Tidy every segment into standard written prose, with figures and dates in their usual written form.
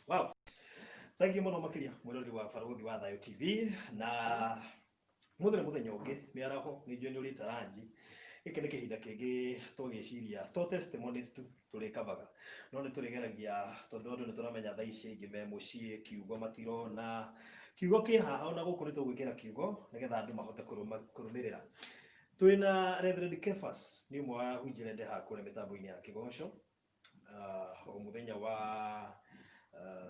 Wow. Thank you muno makiria mwirori wa Baruthi wa Thayo TV na muthenya muthenya ungi ni araho ni njue ni urita ranji iki ni kihinda kingi tugiciria to testimonies tu turikavaga no ni turigeragia tondu andu ni turamenya thaa ici ingi me mucii kiugo matirona kiugo ki haha ona guku ni tugwikira kiugo nigetha andu mahote kurumirira. Twina Reverend Kefas ni umwe wa hunjirende ha kure mitambo-ini ya Kigoco o muthenya wa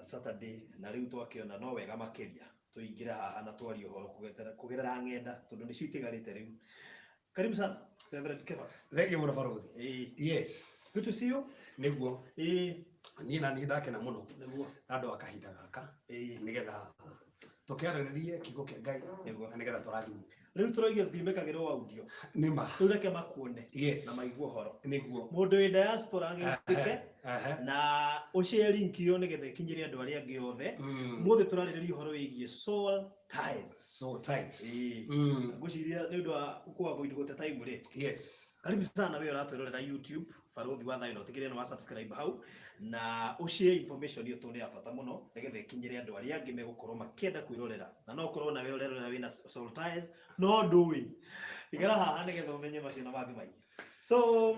Saturday na riu twakiona no wega makiria tuingira haha na twari uhoro kugerera ng'enda tondu ni ciitigarite riu. Karibu sana Reverend Kefas. Thank you Baruthi. Yes. Good to see you. Niguo. Ni na ni ndakena muno. Niguo. Andu akahinda gaka. Nigetha tukiaranirie kiugo kia Ngai. Niguo. Na nigetha turathimwo. Riu turaigua thimekagirwo audio. Nima. Riu reke makuone. Yes. Na maigua horo. Niguo. Mundu wi diaspora agike. Na ushare link yo nigetha ikinyire andu aria angi othe. Muthe turariria uhoro wigie soul ties. Soul ties. Nguciria ni undu wa ku avoid gote time ri. Yes. Karibu sana wewe uratwirorera YouTube Baruthi wa Thayo, utigire no subscribe hau na ushare information yo tuni ya bata muno nigetha ikinyire andu aria angi megukorwo makenda kwirorera na no korwo na wewe urerora wina soul ties no ndui igara haha nigetha umenye macina mangi maingi. So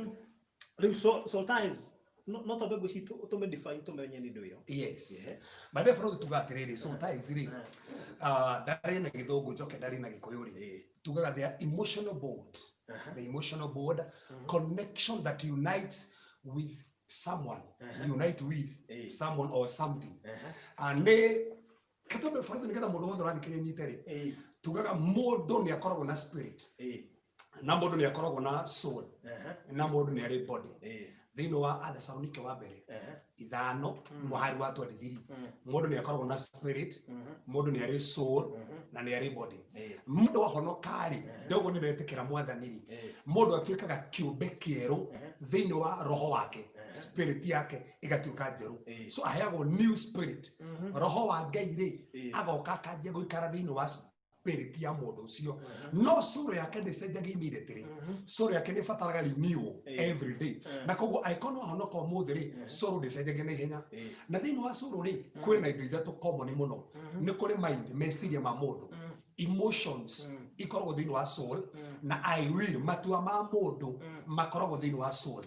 soul ties no tobe gucitu tume define tumenye ni ndio. Yes. By the Baruthi tugatiriri soul ties ri ndari na githungu njoke ndari na gikuyu ri tugaga their emotional bond. The emotional bond, connection that unites with someone, unite with someone or something. And katobe Baruthi nikenda mundu wothe urandikire nyiteri tugaga mundu ni akoragwo na spirit na mundu ni akoragwo na soul na mundu ni ari body. Thini wa Athesalonike wa mbere ithano mwahari wa twendithiri mundu ni akoragwo na spirit, mundu ni ari soul na ni ari body. Mundu wahonoka ri ndogo ni retikira mwathaniri mundu atuikaga kiumbe kieru thini wa roho wake, spirit yake igatuika njeru. So aheagwo new spirit, roho wa Ngai ri agoka kanjia guikara thini wa spirit ya mundu ucio. No sura yake ndicenjagia immediately. Sura yake ni fataraga renew every day. Na koguo aikono honoka umuthi ri sura ndicenjagia na ihenya. Na thini wa sura ri kwina indo ithatu common muno. Ni kuri mind, meciria ma mundu, emotions ikoragwo thini wa soul na I will matua ma mundu makoragwo thini wa soul.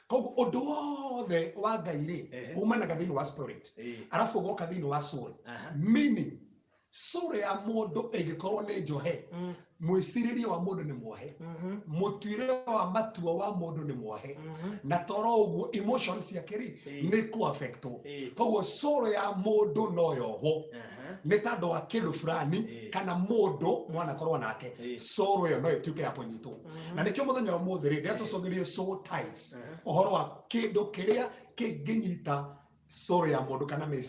Koguo undu wothe wa Ngai ri umanaga thini wa spirit arafu goka thini wa soul. Meaning sura ya mundu ingikorwo ni njohe, mwiciririe wa mundu ni mwohe, mutuire wa matua wa mundu ni mwohe, na toro uguo emotions yake ri ni ku affect. Koguo sura ya mundu no yoho ni tando wa kindu fulani kana mundu mwana korwo nake sura yo no ituke ya kunyitwo. Na nikio muthenya wa muthi ri ndia tucothirie soul ties, uhoro wa kindu kiria kinginyita sura ya mundu kana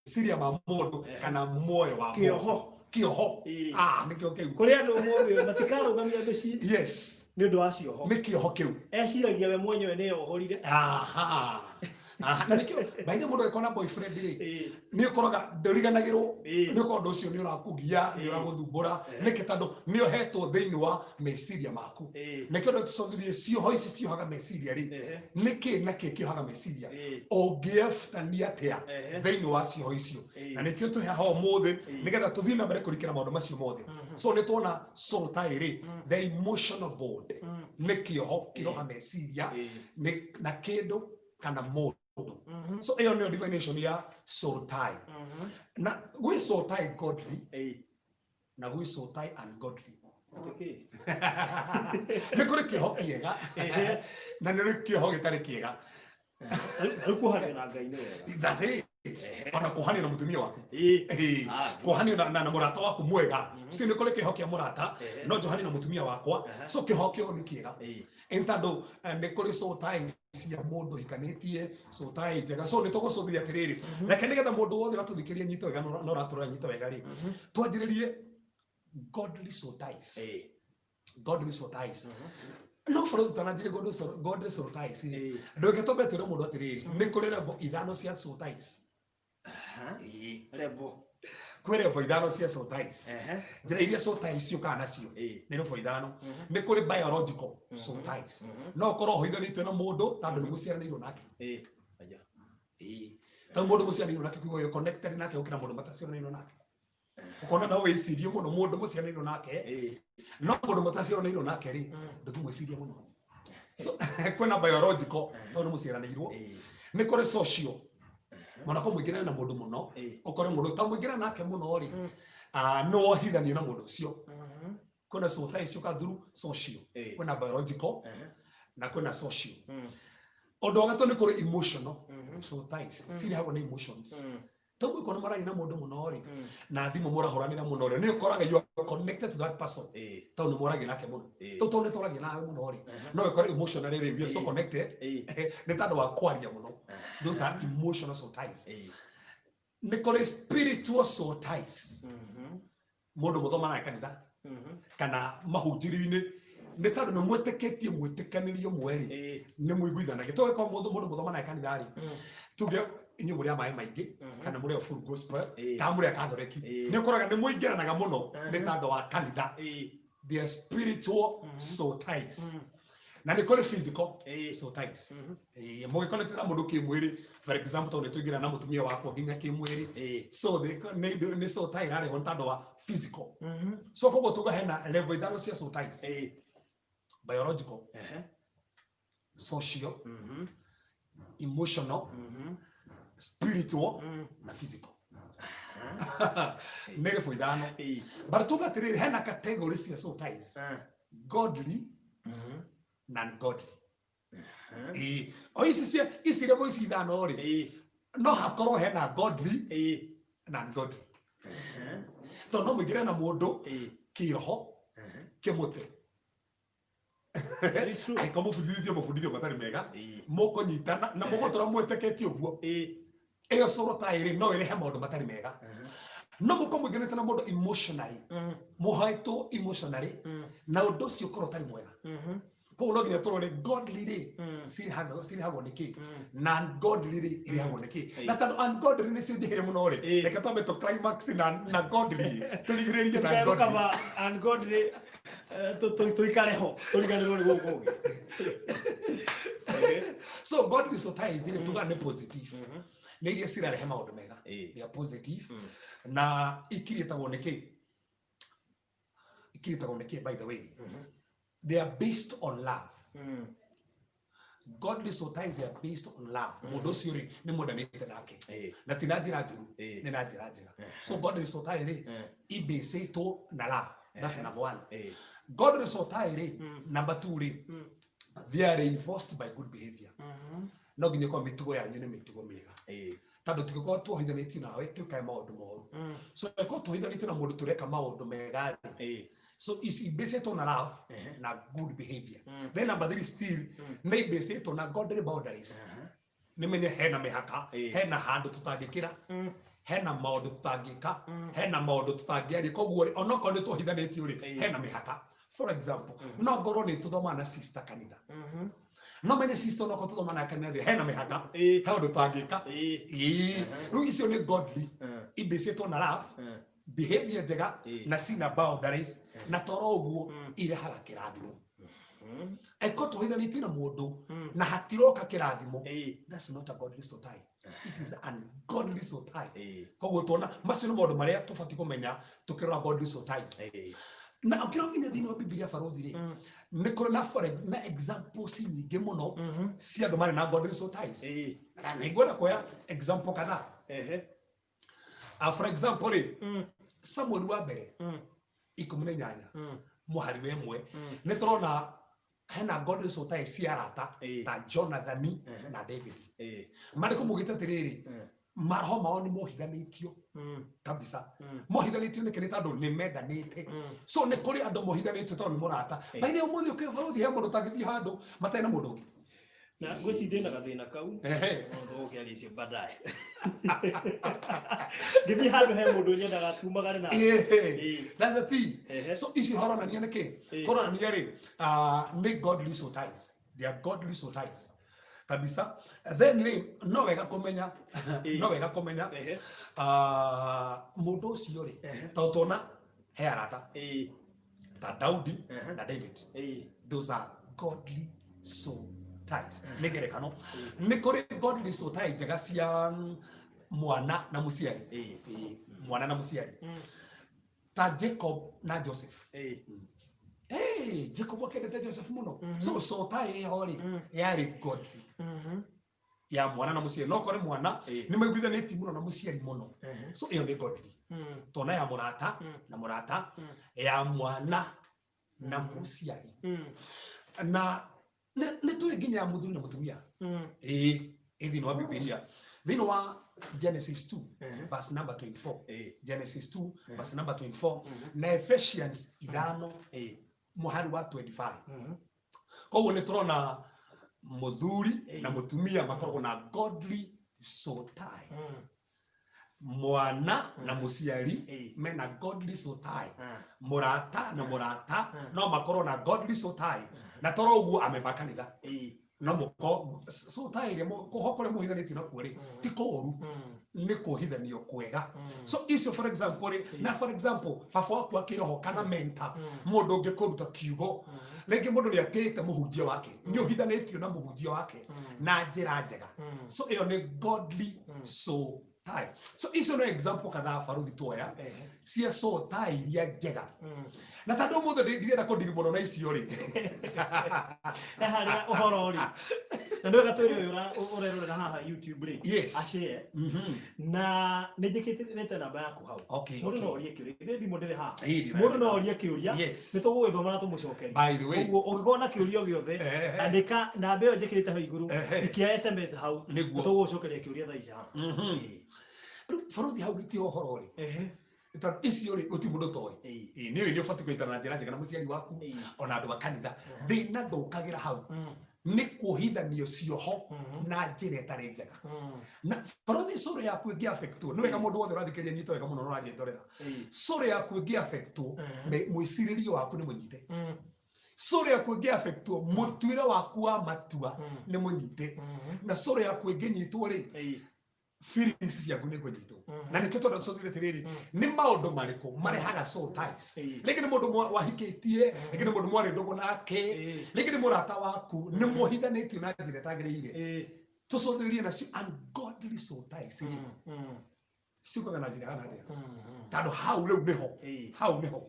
siria ma mundu kana moyo wa kioho nikio kiu kuri andu mothe matikarugamia meci. Yes, ni undu wa cioho ni kioho kiu eciragia we mwenyewe ni ohorire. Na nikio baina mundu ekona boyfriend ri ni ukoraga nduriganagirwo ni ukondu ucio ni urakugia ni uraguthumbura niki tandu ni ohetwo thini wa meciria maku. Nikio ndo tucothirie cioho ici ciohaga meciria ri niki naki kiohaga meciria ungiefutania atia thini wa cioho icio. Na nikio tuheho muthi nigetha tuthie na mbere kurikira maundu macio mothe. So ni tuona soul tie ri the emotional bond ni kioho kiroha meciria na kindu kana mundu. So hiyo ndio definition ya soul tie. Na we soul tie godly na we soul tie ungodly. Okay. Ni kuri kiho kiega na ni kiho gitari kiega. Alikuhania na Ngai ni wega. That's it. Ona kuhania na mutumia waku. Kuhania na murata waku mwega. Si ni kuri kiho kia murata no johani na mutumia wakwa. So kiho kio ni kiega. Entando ni kuri soul ties cia mundu hikanitie soul tie njega. So ni tugucuthiria atiriri lakini nigetha mundu wothe watuthikiria nyito wega no ratura nyito wega ri twanjiririe godly soul ties. Godly soul ties. No Baruthi tanajire godly soul ties ni ndoke tobetire mundu atiriri ni kuri level ithano cia soul ties. Level kwere level ithano cia soul ties. Njira iria soul ties ciukaga nacio ni level ithano. Ni kuri biological soul ties no korwo hoithanitwe na mundu tandu ni muciaranirwo nake. ta mundu muciaranirwo nake kuigo yo connected nake ukira mundu mataciaranirwo nake ukona na wicirie muno mundu muciaranirwo nake no mundu mataciaranirwo nake ri ndumwicirie muno. So kwena biological tondu muciaranirwo ni kore social mwana ko mwingire na mundu muno ukore mundu ta mwingire nake muno ri no hithanio na mundu ucio. Kuna soul ties you through social, kuna biological na kuna social. Odo gato ni kore emotional soul ties siri hago na emotions. Tabu ikono mara ina mundu muno ri na thimu murahoranira muno ri ni ukoraga you are connected to that person. Tabu ni muragi nake muno to ni toragi nawe muno ri no ikore emotionally we are so connected ni tando wa kwaria muno. Those are emotional soul ties. Ni kore spiritual soul ties. Mundu muthoma na kanitha kana mahunjiri-ini ni tondu ni mweteketie mwetekanirio mweri ni muiguithanagia to ko mundu muthoma na kanitha ri tuge inyu muri amai maingi kana muri full gospel kana muri catholic ni koraga ni muingiranaga muno ni tondu wa kanitha. The spiritual soul ties na ni kore physical soul ties mo connect na mundu ki mwiri for example to ni tugira na mutumia wako nginya ki mwiri so ni soul tie rare on tondu wa physical. So kogo tuga hena level ithano cia soul ties biological social emotional spiritual na physical. Nere fo ithano but tuga tiriri hena categories cia soul ties godly non-godly. O isi level isi ithano ri no hakorwo hena godly non-godly. To no mwingire na mundu kiroho kimute ai komo mufundithio matari mega moko nyitana na moko tora mweteketi uguo eyo soro ta iri no ire he maundu matari mega no moko mwingire na mundu emotionally muhaito emotionally na undu ucio koro tari mwega ko no nginya turore godly ri siri hago niki non godly ri iri hago niki na tando ungodly ni cio jehire muno ri reka twambe to climax na godly tuligiririe na godly kama ungodly to ikareho tuliganirwo ni guko. So godly soul ties ni tuga ni positive ni iria cirarehe maundu mega they are positive na ikirietagwo niki by the way they are based on love. Godly soul ties are based on love. Mundu ucio ri ni mundanite nake na tinajira njuru ni najira njega. So godly soul tie ri ibesito na love. That's number one. Godly soul tie ri number two ri they are reinforced by good behavior. No nginya kwa mitugo yanyu ni mitugo mega tando tukiko tuhithanĩtie nawe tukae maundu moru so ko tuhithanĩtie na mundu tureka maundu mega so is based on love na good behavior. Then number three still may based on godly boundaries. Nimenye hena mihaka hena handu tutangikira hena maundu tutangika hena maundu tutangiari koguo onoko ni tuhithanĩtie uri hena mihaka. For example no ngorwo ni tuthoma na sister kanitha no menye sister no ko tuthoma na kanitha hena mihaka handu tutangika no icio ni godly based on love behavior njega na sina boundaries na toro uguo irehaga kirathimo. Eko tuhithanĩtie na mundu na hatiroka kirathimo that's not a godly soul tie. It is an ungodly soul tie. Koguo tuona macio ni maundu maria tubati kumenya tukirora godly soul ties. Na ukirora nginya thini wa Biblia farothi ri ni kuri na examples nyingi muno cia andu mari na godly soul ties. Na ningwenda kuoya example kadhaa. For example Samuel wa mbere 18 muhari wemwe ni turona hena godly soul ties cia arata ta Jonathan na David mari kumugita tiriri marho mao ni mohithanĩtio kabisa mohithanĩtio ni kire tando ni mendanĩte so ni kuri andu mohithanĩtio tando ni murata baire umuthi ukivaruthi he mundu tangithii handu matai na mundu na gwĩcithia na gathĩna kau mũndũ ũkĩaria icio baadaye ngĩthiĩ handũ he mũndũ nyendaga tumagare na that's the thing. So ici horonania nĩkĩ horonania rĩ nĩ godly soul ties. They are godly soul ties kabisa. Then no wega kumenya mũndũ ũcio rĩ tondũ tuona he arata ta Daudi na David those are godly soul ties nĩ ngerekano nĩ kũrĩ godly soul ties njega cia mwana na mũciari mwana na mũciari ta Jacob na Joseph Jacob akendete Joseph muno so soul tie ĩyo rĩ yarĩ godly ya mwana na mũciari no kore mwana nĩ maiguithanĩtie muno na mũciari muno so ĩyo nĩ godly tona ya mũrata na mũrata ya mwana na mũciari na nĩ tũĩ nginya ya mũthuri na mũtumia thĩinĩ wa Biblia thĩinĩ wa Genesis 2 verse number 24 Genesis 2 verse number 24 na Ephesians 5 mũhari wa 25 koguo nĩ tũrona mũthuri na mũtumia makoragwo na godly soul tie mwana na mũciari mena godly soul tie mũrata na mũrata no makorwo na godly soul tie na toro ũguo amemba kanitha no mũko soul tie ĩrĩa kũhokore mũhithanĩtio na kuo rĩ ti kũũru nĩ kũhithanio kwega so icio for example na for example baba waku akĩroho kana mentor mũndũ ũngĩkũruta kiugo rĩngĩ mũndũ nĩ atĩte mũhunjia wake nĩ ũhithanĩtio na mũhunjia wake na njĩra njega so ĩyo nĩ godly soul tie so icio no example kadhaa baruthi tuoya cia soul tie iria njega na tondũ mũthĩ ndirenda kũndiri mũno na icio rĩ harĩa ũhoro rĩ na ndio gatwĩre ũyũ ũrerorera haha YouTube rĩ ashare na nĩ njĩkĩrĩte namba yaku hau mũndũ no orie kĩũria githĩ thimũ ndĩrĩ haha mũndũ no orie kĩũria nĩ tũgũgĩthoma na tũmũcokerie ũguo ũngĩkorwo na kĩũria gĩothe andĩka namba ĩyo njĩkĩrĩte hau igũrũ ikia SMS hau tũgũgũcokeria kĩũria thaa ici haha baruthi hau nĩ ti ũhoro rĩ icio rĩ gũti mũndũ toĩ nĩ ũĩ nĩ ũbatiĩ kũnyitana na njĩra njega na mũciari waku ona andũ a kanitha thĩna ndũkagĩra hau nĩ kuohithanio cioho na njĩra ĩtarĩ njega na baruthi cũrũ yaku ĩngĩ affectwo nĩ wega mũndũ wothe ũrathikĩrĩria nyita wega mũno na ũranjĩtorera cũrũ yaku ĩngĩ affectwo mwĩcirĩrio waku nĩ mũnyite cũrũ yaku ĩngĩ affectwo mũtuĩre waku wa matua nĩ mũnyite na cũrũ yaku ĩngĩ nyitwo rĩ feelings ciaku nĩ kũnyitwo na nĩkĩo tondũ tũcothire atĩrĩrĩ nĩ maũndũ marĩkũ marehaga soul ties rĩngĩ nĩ mũndũ wahikĩtie rĩngĩ nĩ mũndũ mwarĩ ndũgũ nake rĩngĩ nĩ mũrata waku nĩ muohithanĩtio na njĩra ĩtagĩrĩire tũcothĩrĩrie nacio ungodly soul ties ciukaga na njĩra hana tondũ hau rĩu nĩho hau nĩho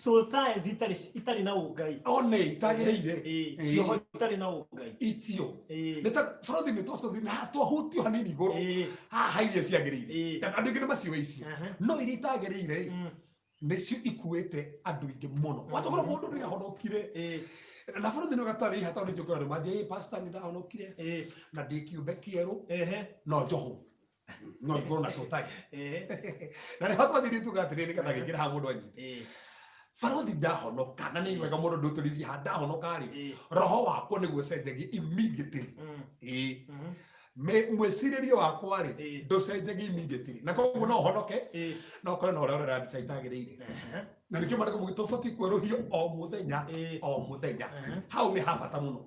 soul ties itarĩ na ũngai one itagĩrĩire cioho itarĩ na ũngai itio nĩ ta baruthi nĩ tũcothire na twahutio hanini igũrũ haha iria ciagĩrĩire andũ aingĩ nĩ maciũĩ icio no iria itagĩrĩire nĩcio ikuĩte andũ aingĩ mũno watũgora mũndũ nĩ ahonokire na baruthi nĩ gatarĩ ihata nĩ njũkĩra nĩ manjĩ pastor nĩ ndahonokire na ndĩ kĩũmbe kĩerũ no njohũ no ikorwo na soul tie na nĩ hatwathire tuga atĩrĩrĩ nĩgetha gĩkĩra ha mũndũ anyite baruthi ndahonoka na nĩ wega mũndũ ndũtũrithia ha ndahonoka rĩ roho wakwa nĩguo cenjagia immediately mwĩcirĩrio wakwa rĩ ndũcenjagia immediately na koguo no ũhonoke no ũkore na ũrĩa ũrera mbica itagĩrĩire na nĩkĩo maandĩko maugĩte tũbatiĩ kwĩrũhia o mũthenya hau nĩ ha bata mũno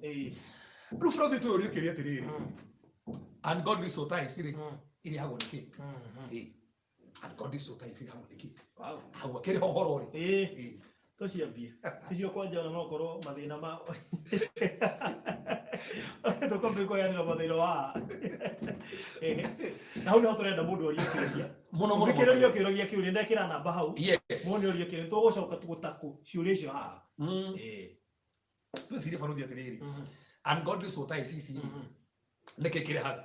rĩu baruthi tũyũrie kĩũria atĩrĩrĩ ungodly soul ties rĩ irĩhagwo nĩ kĩ ungodly soul ties irĩhagwo nĩ kĩ hau akĩrĩ ũhoro rĩ tũciambie icio kwanja no korwo mathĩna ma tũkwambia kũheanĩra mathĩna wa na hau nĩho tũrenda mũndũ orie kĩũria mũno thikĩrĩria kĩũria kĩũria ndekĩra namba hau mũndũ orie kĩũria tũgũcoka tũgũtaku ciũria icio haha twĩcirie baruthi atĩrĩrĩ ungodly soul ties ici nĩkĩ kĩrehaga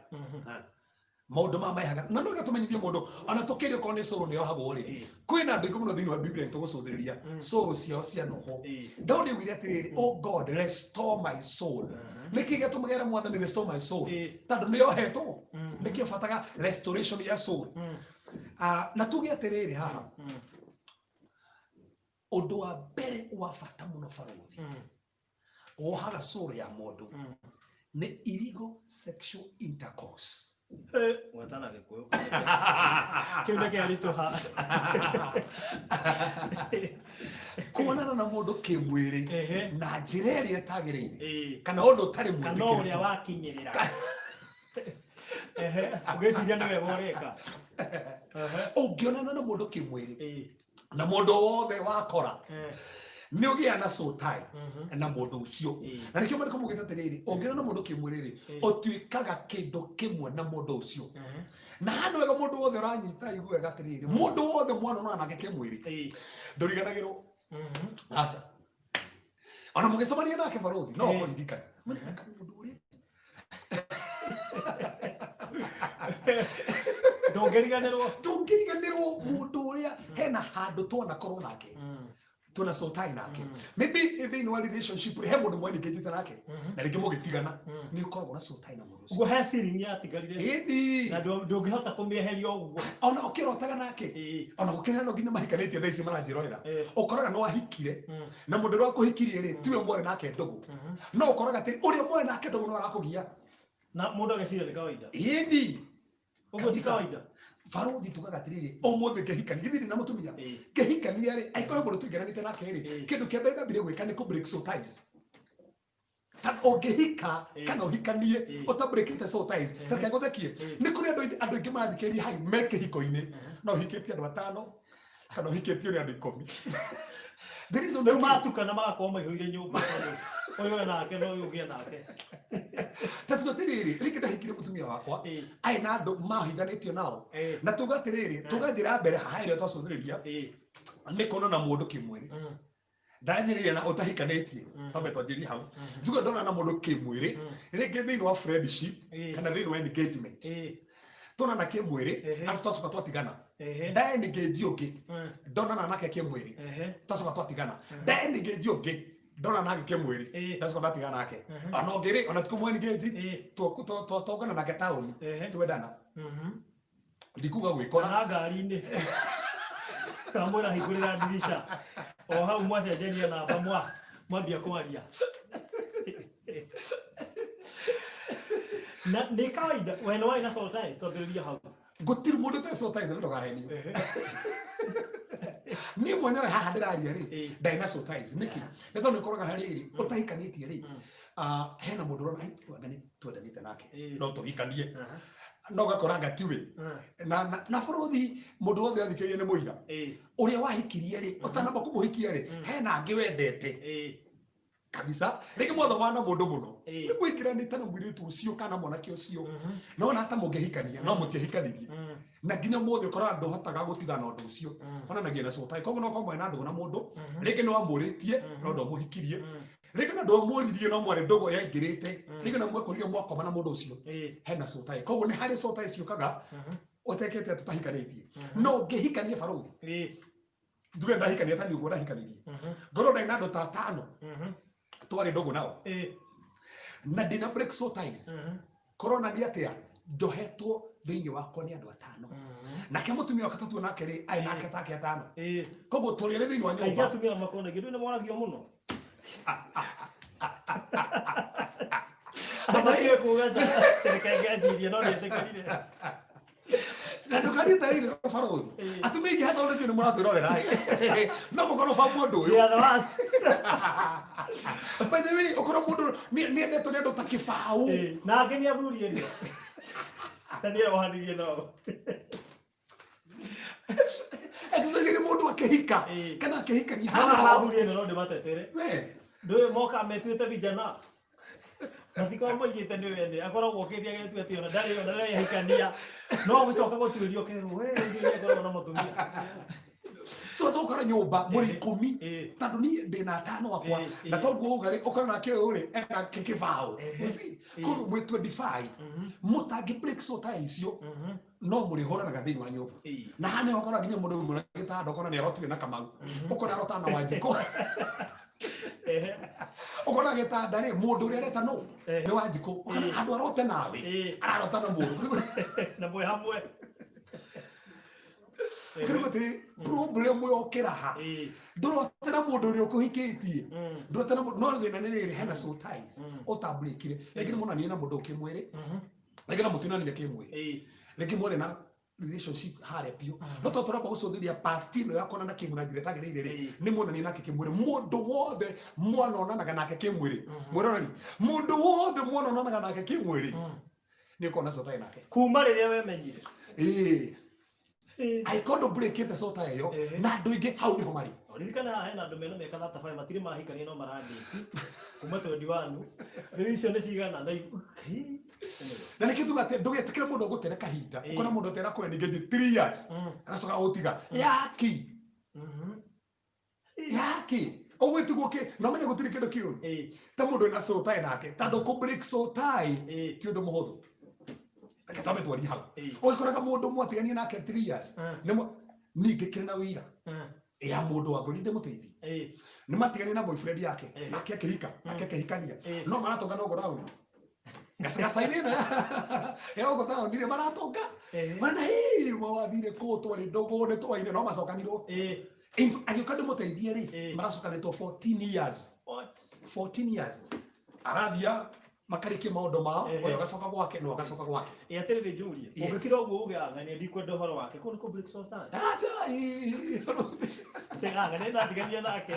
maũndũ mamehaga na no gatũmenyithie mũndũ ona tũkĩrĩ ko nĩ cũrũ nĩ yohagwo rĩ kwĩna andũ aingĩ mũno thĩinĩ wa Biblia tũgũcũthĩrĩria cũrũ ciao cia noho Daudi augire atĩrĩrĩ oh God restore my soul nĩkĩ gĩtũmagĩra mwathani restore my soul tondũ nĩ yohetwo nĩkĩ bataga restoration ya soul na tuge atĩrĩrĩ haha ũndũ wa mbere wa bata mũno baruthi wohaga cũrũ ya mũndũ nĩ illegal sexual intercourse watana gĩkũyũ kĩu nĩ kĩaritũha kuonana na mũndũ kĩmwĩrĩ na njĩra ĩrĩa ĩtagĩrĩire kana ũndũ ũtarĩ mwĩtĩkĩrĩku kana ũrĩa wakinyĩrĩra ũgĩciria nĩ wega ũreka ũngĩonana na mũndũ kĩmwĩrĩ na mũndũ wothe wakora nĩ ũgĩa na soul tie na mũndũ ũcio. Na nĩkĩo marĩko mugĩte atĩrĩrĩ, ũngĩona na mũndũ kĩmwĩrĩ ũtuĩkaga kĩndũ kĩmwe na mũndũ ũcio. Na hano wega mũndũ wothe ũranyita igwe atĩrĩrĩ, mũndũ wothe mwana no anake kĩmwĩrĩ ndũriganagĩrwo. Aca ona mũgĩcemania nake barothi no ũkũririkana mũndũ ũrĩa ndũngĩriganĩrwo mũndũ ũrĩa hena handũ twanakorwo nake tuna soul tie nake. Maybe thĩinĩ wa relationship he mũndũ mwanikĩte nake na rĩngĩ mũgĩtigana, nĩ ũkoragwo na soul tie na mũndũ ũcio. Ũguo he feeling yatigarire na ndũngĩhota kũmĩeheria ũguo. Ona ũkĩrotaga nake ona gũkĩrana nginya mahikanĩtie thaa ici maranjĩroera, ũkoraga no ahikire na mũndũ ũrĩa wakũhikirie rĩ tiwe mwore nake ndũgũ, no ũkoraga atĩ ũrĩa mwore nake ndũgũ no arakũgia na mũndũ ageciria nĩ kawaida. Ũguo ti kawaida. Barothi tugaga atĩrĩrĩ, ũmũthĩ ngĩhikania githiri na mũtumia ngĩhikania rĩ, angĩkorwo mũndũ tũigeranĩte nake rĩ, kĩndũ kĩa mbere ndambire gwĩka nĩ kũ break soul ties. Kana ũngĩhika kana ũhikanie ũtabreakĩte soul ties, reke ngũthekie, nĩ kũrĩ andũ aingĩ marathikĩrĩria hai me kĩhiko-inĩ no ũhikĩtie andũ 5 kana ũhikĩtie ũrĩa andũ 10. There is no matukana magakorwo maihũire nyũmba ũyũ nake no ũyũ ũgĩa nake. Tatu atĩrĩrĩ, rĩngĩ ndahikire mũtumia wakwa arĩ na andũ mahithanĩtio nao na tuga atĩrĩrĩ, tuga njĩra mbere haha ĩrĩa twacũthĩrĩria nĩ kuona na mũndũ kĩmwĩrĩ. Ndanjĩrĩria na ũtahikanĩtie tambe twanjĩrie hau, njuga ndona na mũndũ kĩmwĩrĩ rĩngĩ thĩinĩ wa friendship kana thĩinĩ wa engagement tuna na kĩmwĩrĩ na twacoka twatigana, ndaengage ũngĩ ndonana nake kĩmwĩrĩ twacoka twatigana, ndaengage ũngĩ ndona nake kĩmwĩrĩ ndacoka ndatigana nake, ona ũngĩrĩ ona tukũ engage twongana nake taũni twendana ndikuga gwĩkora na ngari-inĩ kamwĩra hingũrĩra ndirisha o hau mwacenjenia namba mwambia kwaria. Na nĩ kawaida wena wai na soul ties twambĩrĩria hau gũtirĩ mũndũ ũtarĩ soul ties ndũgahenio. Niĩ mwenyewe haha ndĩraria rĩ ndarĩ na soul ties nĩkĩ nĩ tondũ nĩũkoraga harĩ ũtahikanĩtie rĩ hena mũndũ ũrona twendanĩte nake no tũhikanie no gakora ngatiwe na barothi mũndũ wothe athikĩrĩrie nĩ mũira ũrĩa wahikirie rĩ ũtanamba kũmũhikia rĩ hena angĩ wendete kabisa rĩngĩ mwathoma na mũndũ mũno nĩ mwĩkĩranĩte na mũirĩtu ũcio kana mwanake ũcio no na hata mũngĩhikania no mũtiahikanirie na nginya mũthĩ ũkoraga ndũhotaga gũtiga na ũndũ ũcio onanagia na soul tie. Koguo no korwo mwena ndũgũ na mũndũ rĩngĩ nĩ wamũrĩtie no ndwamũhikirie, rĩngĩ na ndwamũririe no mwarĩ ndũgũ yaingĩrĩte, rĩngĩ na mwekũrire mwakoma na mũndũ ũcio hena soul tie. Koguo nĩ harĩ soul tie ciũkaga ũtekĩte tũtahikanĩtie no ngĩhikanie barothi nduge ndahikania tani ũguo ndahikanirie ngorwo ndĩ na andũ ta 5 twarĩ ndũgũ nao na ndina break soul ties korona nĩ atĩa ndohetwo thĩinĩ wakwa nĩ andũ 5 nake mũtumia wa gatatũ nake rĩ arĩ nake take 5. Koguo tũrĩrĩ thĩinĩ wa nyũmba atumia makona ngĩndũ nĩ moragio mũno anake kuga serikali ngeciria no nĩetĩkĩrire na ndũkari tarire barothi atumia ingĩ hata ũrĩkio nĩ mũratwĩrorera no mũkorwo ba mũndũ ũyũ by the way ũkorwo mũndũ nĩendetwo nĩ andũ ta kĩbaũ na angĩ nĩ athurie nĩ na nĩ wahanirie nao nĩ mũndũ akĩhika kana akĩhikania hana athurie no ndĩmatetere ndũĩ moka metuĩte vijana nathiko moigĩte nĩ wende akoragwo ũkĩthia gĩtue atĩ ona ndarĩ yahikania no gũcoka gũtuĩrio kĩrwo ndio akoragwo na mũtumia so tũkora nyũmba mũrĩ 10 tondũ niĩ ndĩna 5 wakwa na toguo ũgarĩ ũkora nake ũrĩ ena kĩbaũ kũrũ mwĩ 25 mũtangĩ break soul ties icio no mũrĩ horanaga thĩinĩ wa nyũmba na hane ũkora nginya mũndũ ũmwe gĩtanda ũkora nĩ arotire na Kamau ũkora arotana na Wanjikũ ũkora gĩtanda rĩ mũndũ ũrĩa areta no nĩ Wanjikũ andũ arote nawe ararota na mũndũ na mwĩ hamwe kĩrĩma tĩrĩ problem yokĩra ha ndũrote na mũndũ ũrĩa ũkũhikĩtie ndũrote na mũndũ no thĩna nĩ rĩrĩ hena soul ties ũtabreakire rĩngĩ nĩ mũnanie na mũndũ kĩmwĩrĩ rĩngĩ na mũtinanire kĩmwĩrĩ rĩngĩ mwĩrĩ na relationship harĩa piũ no tũramba gũcũthĩria part ĩno ya kuonana kĩmwĩrĩ na njĩra ĩtagĩrĩire rĩ nĩ muonanie nake kĩmwĩrĩ mũndũ wothe mwana onanaga nake kĩmwĩrĩ mwĩroreri mũndũ wothe mwana onanaga nake kĩmwĩrĩ nĩ ũkona soul tie nake kuma rĩrĩa wemenyire angĩkorwo ndũbreakĩte soul tie ĩyo na andũ aingĩ hau nĩho marĩ Oririkana hena andũ mena mĩaka 35 matirĩ mahikania no marandĩki kuma 21 rĩu icio nĩ cigana na nĩ kĩtu gate ndũgetikĩre mũndũ gũtere kahinda ũkona mũndũ tera kwa ningĩ 3 years agacoka gũtiga yaki ogwĩtigwo kĩ no menye gũtirĩ kĩndũ kĩũru ta mũndũ ena soul tie nake tondũ kũ break soul tie ti ũndũ mũhũthũ akatame twari hau ũgĩkoraga mũndũ mwatiganie nake 3 years ningĩ kĩrĩ na wĩira ya mũndũ wa ngũrinde mũteithia nĩ matiganie na boyfriend yake nake akĩhika nake akĩhikania no maratonga no gorauni gasigasaini na yao gotao ndire maratonga mana hii mawathire ko twari ndogo ne twaine no macokanirwo agĩũka ndĩmũteithie rĩ maracokanĩtwo 14 years 14 years arathia makarĩkia maũndũ mao ũyũ agacoka gwake no agacoka gwake atĩrĩrĩ Julia ũngĩkira ũguo ũgĩang'ania ndikwenda ũhoro wake kũu nĩ complex sultan teganga nĩ ndatigania nake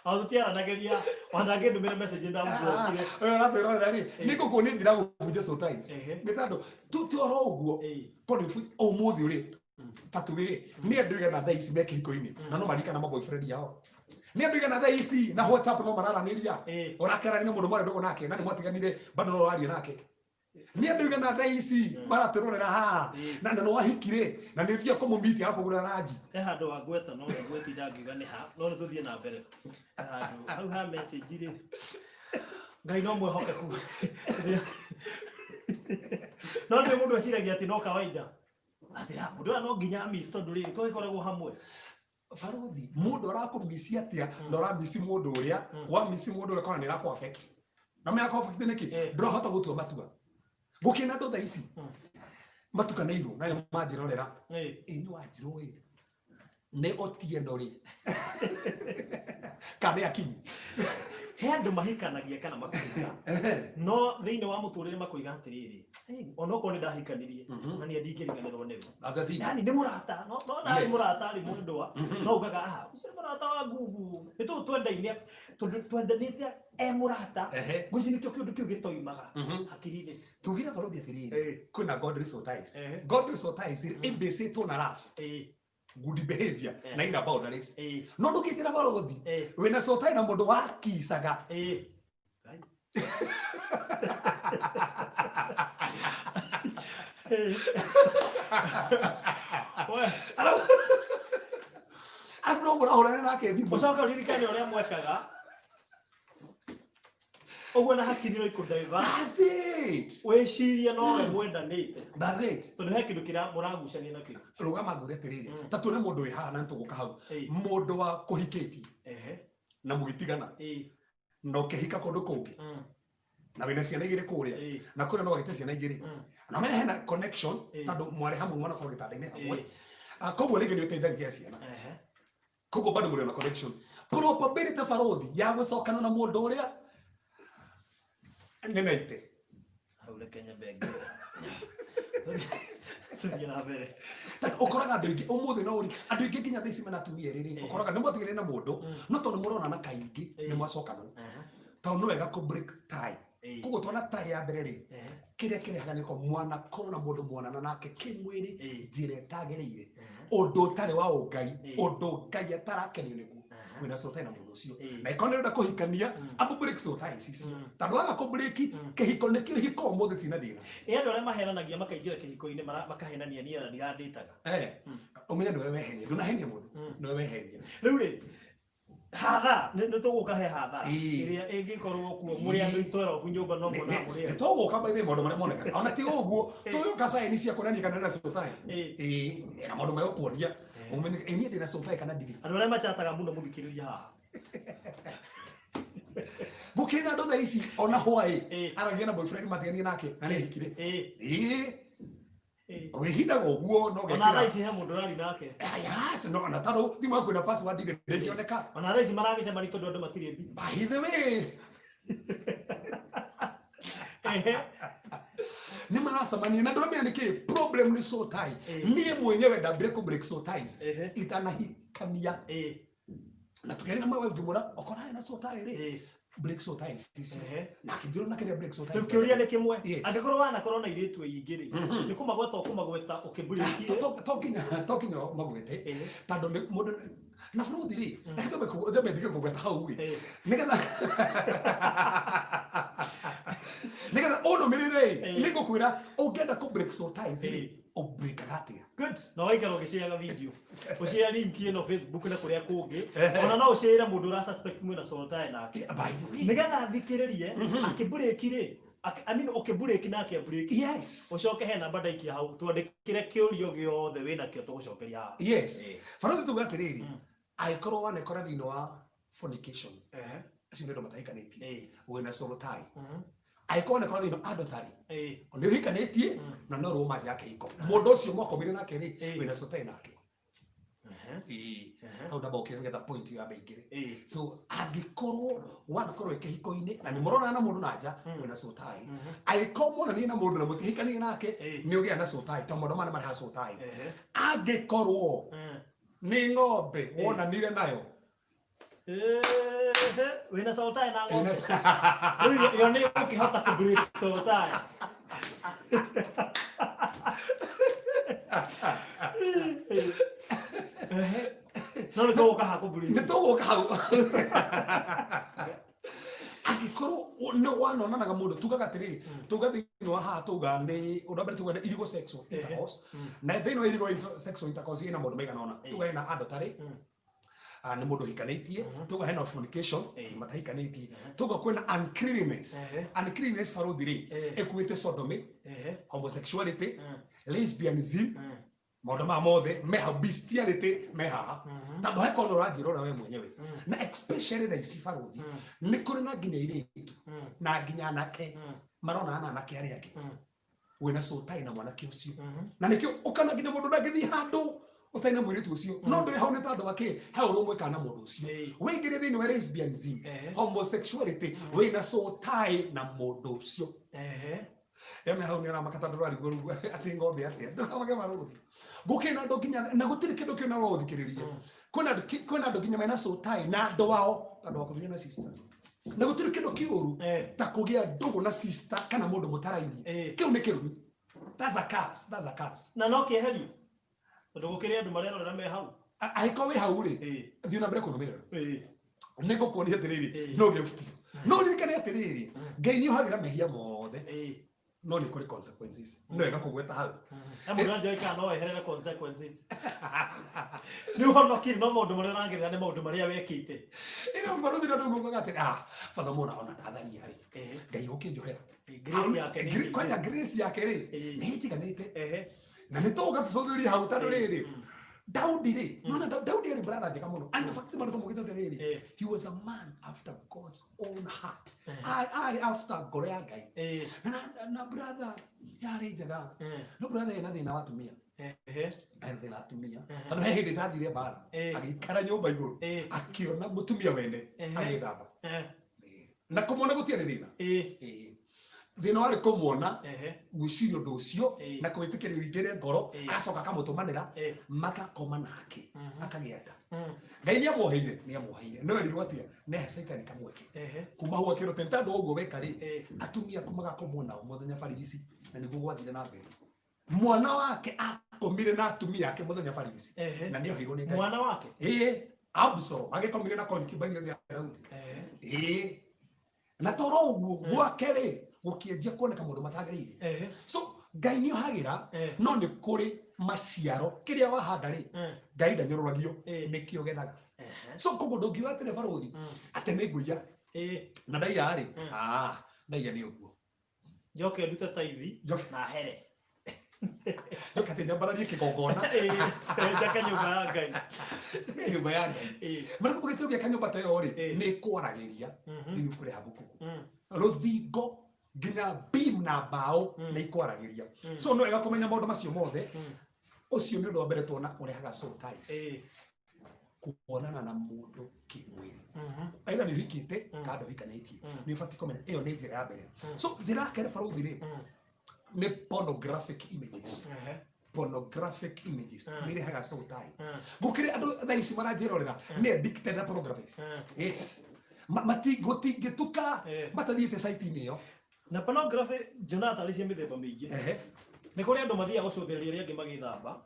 au tutiaranageria wanange ndũmĩre message ndamũbokire ũyũ ratwĩrorera rĩ nĩ ngũkuonia njĩra gũbunja sultans nĩ tondũ tutĩoro ũguo tondũ ũmũthĩ ũrĩ tatubiri ni andũiga na thaa ici me kĩhiko-inĩ na no marikana ma boyfriend yao ni andũiga na thaa ici na WhatsApp no mararanĩria ũrakera nĩ mũndũ mwarĩ nake na nĩ mwatiganire bado no warie nake ni andũiga na thaa ici maratũrorera haha na no wahikire na nĩ thia kũmũmiti akũgũra ranji handũ wa gweta no gweti ndangiuga nĩ ha no tũthiĩ na mbere handũ hau ha message rĩ Ngai no mwĩhokeku no nĩ mũndũ aciragia atĩ no kawaida atia mũndũ no nginya miss tondũ rĩrĩ tũgĩkoragwo hamwe Farothi mũndũ arakũmisi atia na ũramisi mũndũ ũrĩa wa misi mũndũ ũrĩa kana nĩ rakũ affect na mĩ akũ affect nĩkĩ ndũrahota gũtua matua gũkĩna ndũ thaa ici matukanĩirwo na manjĩrorera nĩ wanjirwo nĩ Otieno rĩ kana akinyi he andũ mahikanagia kana makũiga no thĩinĩ wa mũtũrĩre makũiga atĩrĩrĩ onokorwo nĩ ndahikanirie na nĩ ndingĩriganĩrwo nĩwe yani nĩ mũrata no ndarĩ mũrata arĩ mũndũ no ugaga ũcio mũrata wa nguvu nĩ tũ twendaine twendanĩte mũrata ngũci nĩkĩo kĩũndũ kĩu gĩtoimaga hakiri-inĩ tugira Farothi atĩrĩrĩ kwĩna God ties ĩmbĩcĩtwo na rap good behavior na ina boundaries no ndũkĩnjĩra Farothi wĩna soul tie na mũndũ wa kisaga no mũrahũrana nake thimũ ũcoka ũririkane ũrĩa mwekaga ũguo na hakiri no ikũndaiva wĩciria no we mwendanĩte tondũ he kĩndũ kĩra mũragucania nakĩo rũgama ngũre atĩrĩrĩ ta tuone mũndũ wĩ haha na nĩtũgũka hau mũndũ wa kũhikĩtie na mũgĩtigana na ũkĩhika kũndũ kũngĩ na wĩna ciana igĩrĩ kũrĩa na kũrĩa no gagĩte ciana igĩrĩ na mena hena connection tondũ mwarĩ hamwe mwana kwa gĩtanda-inĩ hamwe koguo rĩngĩ nĩ ũteithagia ciana koguo bado mũrĩ na connection probability Farothi ya gũcokana na mũndũ ũrĩa nĩ 90 haure Kenya bengi tũthiĩ na mbere ũkoraga andũ aingĩ ũmũthĩ no ũri andũ aingĩ nginya thaa ici mena atumia rĩrĩ ũkoraga nĩ mwatigĩrĩire na mũndũ no tondũ mũronana kaingĩ nĩ mwacokana tondũ nĩ wega kũ break tie koguo twana tie ya mbere rĩ kĩrĩa kĩrehaga nĩko mwana korwo na mũndũ mwanana nake kĩmwĩrĩ njĩra ĩtagĩrĩire ũndũ ũtarĩ wa ũngai ũndũ Ngai atarakenio nĩguo wĩna soul tie na mũndũ ũcio na ĩkorwo nĩ ũrenda kũhikania abu break soul ties ici tondũ waga kũ break kĩhiko nĩ kĩhiko ũmũthĩ cina thĩna andũ arĩa mahenanagia makaingĩra kĩhiko-inĩ makahenania niĩ na ndigandĩtaga ũmenye nĩwe wehenia ndũnahenia mũndũ nĩwe wehenia rĩu rĩ hathara nĩ tũgũka he hathara ĩrĩa ĩngĩkorwo kuo mũrĩ andũ 12 nyũmba no mwana mũrĩ tũgũka baithĩ maũndũ marĩa monekaga ona ti ũguo tũgũka saini cia kuonania kana na soul tie na maũndũ ma kuonia ũmenye niĩ ndĩna soul tie kana ndirĩ andũ arĩa machataga mũno mũthikĩrĩria haha gũkĩra andũ thaa ici ona hwaĩ aragia na boyfriend matigania nake na nĩ ahikire wĩhindaga ũguo no ona thaa ici he mũndũ ũrari nake no na taro thimũ yaku ĩna password ndĩngĩoneka ona thaa ici maragĩcemania tondũ andũ matirĩ busy by the way nĩ maracemania na ndũramenya nĩkĩ problem nĩ soul tie niĩ mwenyewe ndambire kũ break soul ties itanahikania na tũkĩrĩ na mawe ngĩmũra ũkora na soul tie rĩ break so ties ici na kinjiro na kile break so ties Ukiuria ni kimwe angikorwo wana korona iritu igiri ni kumagweta ukumagweta ukiburikie talking magwete tando mundu na bũrũri ri na kĩtũme ndĩmendike kũgweta hau nĩgetha ũnũmĩrĩre nĩngũkwĩra ũngĩenda kũ break so ties break atĩa. Good. No waikara ũgĩshare video ũshare link ĩno Facebook na kũrĩa kũngĩ ona no ũshare mũndũ ũra suspect mwĩna so tie nake nĩgetha athikĩrĩrie akĩbreak rĩ I mean break na ke break yes ucoke he namba ndaikia hau twandikire kiurio giothe wina kio tugucokeria ha yes baro tuga atiriri aikorwo wane kora thino wa fornication acio ndo matahikanitie wina solo tie aikorwo ne kora thino adultery ni hikanitie na no roma yake iko mundu ucio mwakomire nake ri wina solo tie nake au ndaba ukiongeza point ya beigire so agikorwo wanakorwo ikihiko-ini na ni murona na mundu nanja wina sotai aikomwo na ni na mundu na mutihikanie nake ni ugia na sotai to mundu mana ha sotai agikorwo ni ng'ombe wona nire nayo wina sotai na ng'ombe yo ni ukihota ku break sotai no ni tuguka haku break ni tuguka hau agikoro no wana naga mundu tugaga atiri tugathi no ha tuga ni udabere tuga ni irigo sexual intercourse na thino irigo sexual intercourse ina mundu mega nona tuga ina adultery ni mundu hikanitie tuga hena fornication matahikanitie tuga kwena uncleanness farodiri ekwite sodomy homosexuality lesbianism maundu ma mothe meha bestiality meha tando he kono rajirora we mwenyewe na especially the sifaruthi ni kuri na nginya iritu na nginya nake marona na nake ari yake wena so tai na mwana kiucio na nikio ukana nginya mundu ndagithi handu utaina mwiritu ucio no nduri hau ni tando wake he urumwe kana mundu ucio wingire thini wa lesbianism homosexuality wena so tai na mundu ucio yame hau ni ramakata ndwari goru ati ngombe asia ndamage maruthi gukina ndo ginya na gutiri kindu kina ro uthikiririe kuna ndo ginya mena so tai na ndo wao ndo wakuthia na sister na gutiri kindu kiuru ta kugia ndugu na sister kana mundu mutaraini kiu ni kirumi that's a curse na no kieherio ndo gukiria andu marero na me hau aiko we hau ri thiu na mbere kunumirira nego kuonia atiriri no gifuti no ririkane atiriri ngai ni uhagira mehia mothe no ni kuri consequences no ega kugweta hau mundu anjoika no eherere consequences ni uhono kiri no mundu maria rangirira ni mundu maria wekite ino mbaruthi ndo mugoga ati father mona ona ndathani hari ngai ukinjohera grace yake ni kwanya grace yake ri ni hitiganite na ni toga tusodhuri hau tano riri Daudi ri no Daudi ri brother jeka muno and fact maruto mugita riri he was a man after God's own heart ari after gore ya ngai na brother yari jaga no brother ina thina watumia thina watumia tano he hindi tathire bara agikara nyumba iguru akiona mutumia wende agithamba na kumona gutiari thina thina wari kumwona gwicirio ndu ucio na kwitikiria wingire ngoro acoka kamutumanira makakoma nake akagienda ngai ni amuheire no erirwo atia ne Satan kamweke kuma huwa kiro tentando ugo weka ri atumia kumaga kumwona muthenya farigisi na niguo gwathire na mbere mwana wake akomire na atumia yake muthenya farigisi na ndio higo ni ngai mwana wake Absalom agikomire na concubine ya Daudi na toro uguo gwake ri gukienjia kuoneka mundu matagirire so ngai ni uhagira no ni kuri maciaro kiria wahanda ri ngai ndanyururagio nikio gethaga so kogo ndungiwa atire baruthi ate ni nguya na ndaiya ri ndaiya ni uguo njoke ndute taithi na here njoke ate nyambararie kigongona njaka nyumba ya ngai nyumba ya ngai mariko bugitugia kanyumba tayo ri ni kwaragiria ni kuri habuku ruthingo ginya beam na bao na ikwaragiria so no ega kumenya maundu macio mothe ucio ni undu wa mbere tuona urehaga soul ties kuonana na mundu kimwiri aidha ni hikite kada hikanitie ni fati kumenya iyo ni njira ya mbere so njira ya kere faruthi ri ni pornographic images ni rehaga soul tie gukire andu thaisi maranjirorera ni addicted na pornography yes matigituka matathiite site-ini yo na pornography Jonathan ali cia mithemba mingi ni kuri andu mathiaga gucuthiriria ria angi magithamba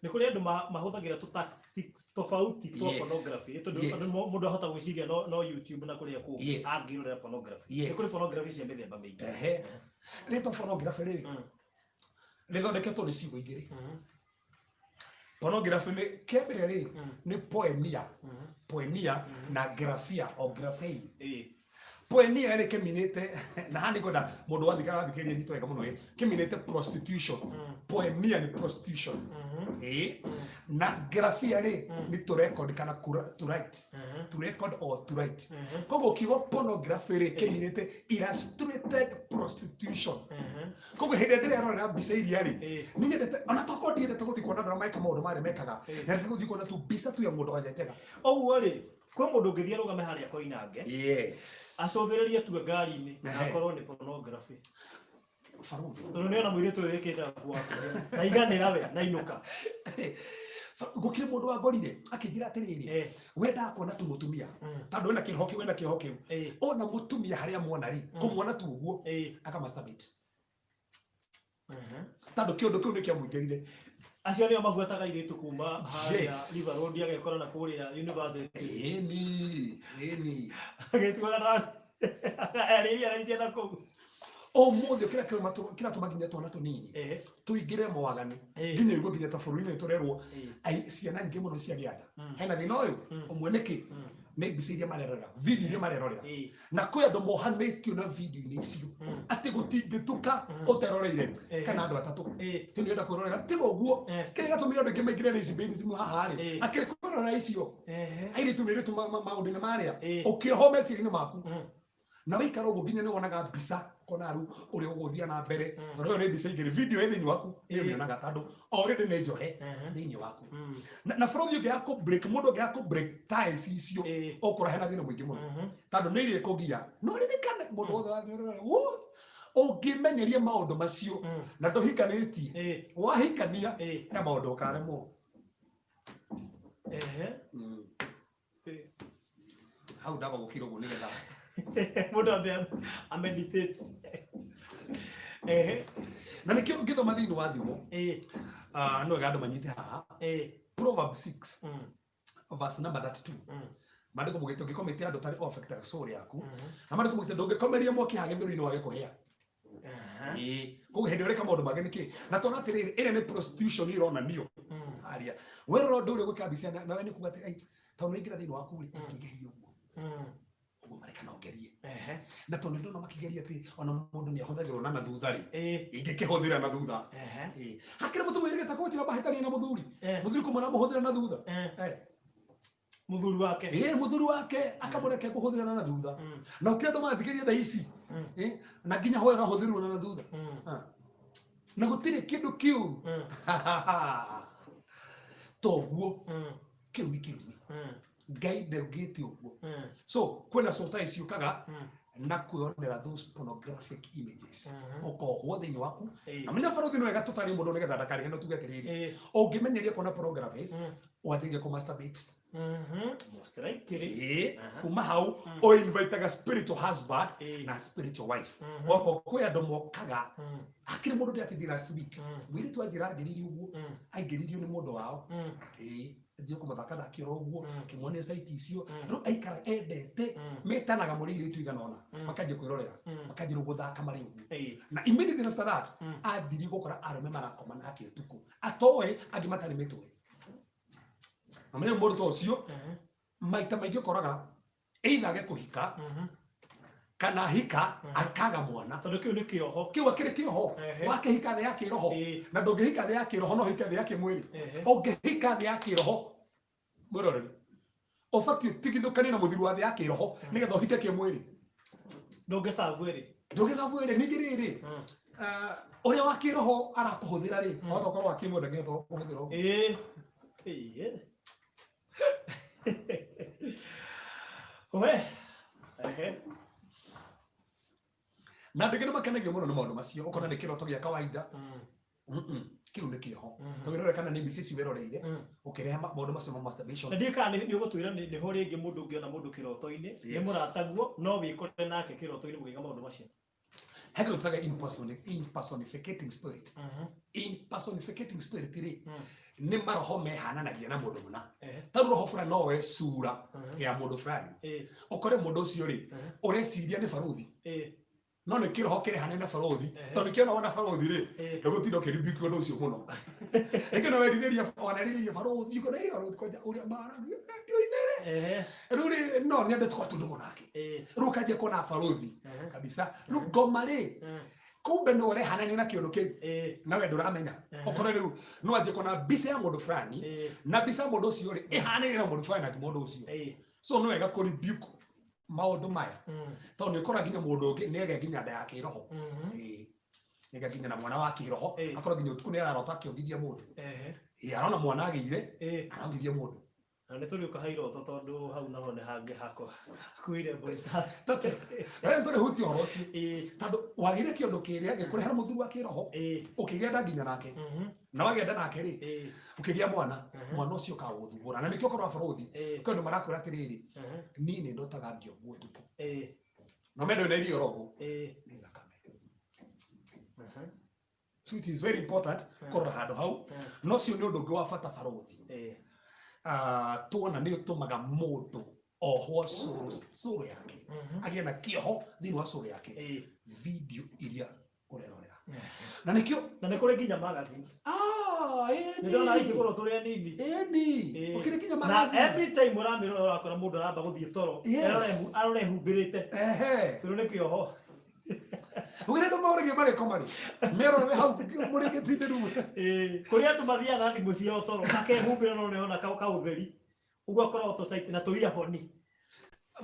ni kuri andu mahuthagira tu tactics tofauti twa pornography tondu mundu ahota gwiciria no YouTube na kuria ku angirorera pornography ni kuri pornography cia mithemba mingi rito pornography ri rithondeketwo ni ciugo igiri pornography ni kembere ri ni poemia na graphia o graphei poemia ni keminete na hani goda mundu wathikara thikiriria thito wega muno keminete prostitution poemia ni prostitution na graphia ni to record kana to write to record or to write kogo kigo pornography ri keminete illustrated prostitution kogo hede ndire arona mbica iria ri ni nyendete ona toko ndiendete guthi kuona ndora maika maundu mari mekaga na ndire guthi kuona tu mbica tu ya mundu wajetega oguo ri kwa mundu ngithia rugame haria koinange acothiririe tu ngari-ini akorwo ni pornography faruthi tondu niona mwiritu uyu wikite akuwa na iganira we na inuka gukire mundu wangorire akinjira atiriri wenda kuona tu mutumia tondu wena kiho kiu ona mutumia haria muona ri kumwona tu uguo aka masturbate tondu kiundu kiu ni kia muingirire acio nio mabuataga iritu kuma haria River Road agekora na kuria university ni agetiwa na ariria raisia na ku muthio kira tumaginya twana tunini tuingire mwaganu nginya igwo nginya ta bururi-ini turerwo ciana nyingi muno cia gianda hena thina uyu umwe niki ni mbica iria marerorera video iria marerorera na kwi andu mohanitio na video-ini icio ati gutingituka uteroreire kana andu atatu ti ni enda kwirorera tiga uguo kiri gatumire andu ingi maingire na ici zimu haha ri akiri kwirorera icio airitu ni ritu maundu-ini maria ukioho meciria-ini maku na wikara uguo nginya ni wonaga mbica kona ru uri uguthia na mbere tondu ni mbica igiri video ithini waku ni mionaga tondu already ni njohe thini waku na from you get break mundu get break ties icio okora hena thina mwingi muno tondu ni iri kugia no ririkane mundu wothe ungimenyeria maundu macio na nduhikanitie wahikania he maundu ukaremwo hau ndaba gukira uguo nigetha mundu ameditate na nikio ngithoma thiini wa thimu no gando manyite haha Proverbs 6 verse number 32 mandiko mugito gikomete andu tari affect soul yaku na mandiko mugite ndungikomeria mwaki ha githuri-ini wage kuhia koguo hindi ureka maundu mage niki na tona atiriri ire ni prostitution irona nio haria werora ndu uri gwika mbica nawe ni kuga ati tondu ingira thiini waku ri ingigeria uguo mareka no ngerie na tondu ndona makigeria ati ona mundu ni ahuthagirwo na thutha ri ingikihuthira na thutha hakire mutumire geta ko tira mahitania na muthuri kumona muhuthira na thutha muthuri wake akamureke kuhuthira na thutha na ukira ndo mathigeria tha ici na nginya hoya rahuthirwo na thutha na gutire kindu kiu toguo kiu ni kirumi Ngai nderugite uguo so kwena sota iciukaga na kwionera those pornographic images ukohwo thiini waku na menya faruthi no wega tutari mundu nigetha ndakari no tuge atiriri ungimenyeria kuona pornography watinge ku masturbate most likely kuma hau o invite spiritual husband na spiritual wife wako kwi andu mokaga akiri mundu ndi ati last week mwiri twanjira njiriri uguo aingiririo ni mundu wao ndio kumathaka thakira uguo kimone site icio ru aikara endete metanaga muriri tuigana ona makaje kwirorera makaje guthaka mari uguo na immediately after that athiri gukora arume marakoma nake utuku atoe agimatari mitwe amenya mundu to cio maita maingi koraga either age kuhika kana hika akaga mwana tondu kiu ni kioho kiu akiri kioho wake hika the yake roho na ndungi hika the yake roho no hika the yake mwiri ungi hika the yake roho mwiroreri ofati tigithukani na muthiri wa the yake roho nigetha hika ke mwiri ndungi savwiri ningiriri uria wake roho arakuhuthira ri no tokorwo akimwenda ngetho kuhuthira we na ndege makenagio muno na maundu macio ukona ni kiroto gia kawaida kiu nä kä ho tå gä rore kana nä mbica ici wä roreire å kä rehe maå ndå macio ma masturbation. Na ndiä kana nä å gå twä ra nä ho rä ngä må ndå å ngä ona må ndå kä roto-inä nä må rataguo no wä kore nake kä roto-inä må gä ka maå ndå macio. He kä rä tåraga impersonificating spirit. Impersonificating spirit rä nä maroho mehananagia na må ndå må na tarä roho fulani no we cura ya må ndå fulani å kore må ndå å cio rä å reciria nä barothi no nä kä roho kä rehane na barothi tondå kä ona wona barothi rä ndå gå tinda å kä ribiki å ndå å cio må no rä kä no werirä ria wanarä barothi kå rä å rä a maragia rä rä rä no nä andä tågatå ndå gå nake rä u kanjia kuona barothi kabisa rä u ngoma rä kumbe no rehanania na kä å ndå kä u na we ndå ramenya okorwo rä u no anjie kuona mbica ya må ndå fulani na mbica ya må ndå å cio rä ĩhanä na må ndå fulani na ti må ndå å cio so no wega kå rebuke maundu maya tondu ikora nginya mundu ungi ni ege nginya nda ya kiroho ege nginya na mwana wa kiroho akora nginya utuku ni ararota akiongithia mundu arona mwana agiire arongithia mundu na nä tå rä å kaha iroto tondå hau naho nä hangä hako kuire mbårä tå rä hutia å horo å cio tondå wagä re kä å ndå kä rä a gä kå rehera må thuri wa kä roho å kä gä enda nginya nake na wagenda nake rä å kä gä a mwana mwana å cio kaga gå thumbå na nä kä okorwo barothi kwä andå marakwä ra atä rä rä niä nä ndotaga ngĩonguo tuku no mendo na irio rogo nä thakame so it is very important kå handå hau no cio nä å ndå å ngä wa bata barothi tuona nä å tå maga må ndå ohwo cårå yake agä na kä oho thä inä wa cårå yake video iria å rerorera na nä kä o na nä kå rä nginya magazines nä ndona ingä gå rwo tå rä anini å kä rä nginya na magazine every time å ramä rora å rakora må ndå aramba gå thiä toro arore humbä rä te tå nä kä oho å gä ndå maå marä ko marä merorere hau må rä gä tinä ru kå rä andå mathiaga thimå ciao toro akehumbä ra no nä ona kaå theri å guo akoragwo tå caitä na tå iaboni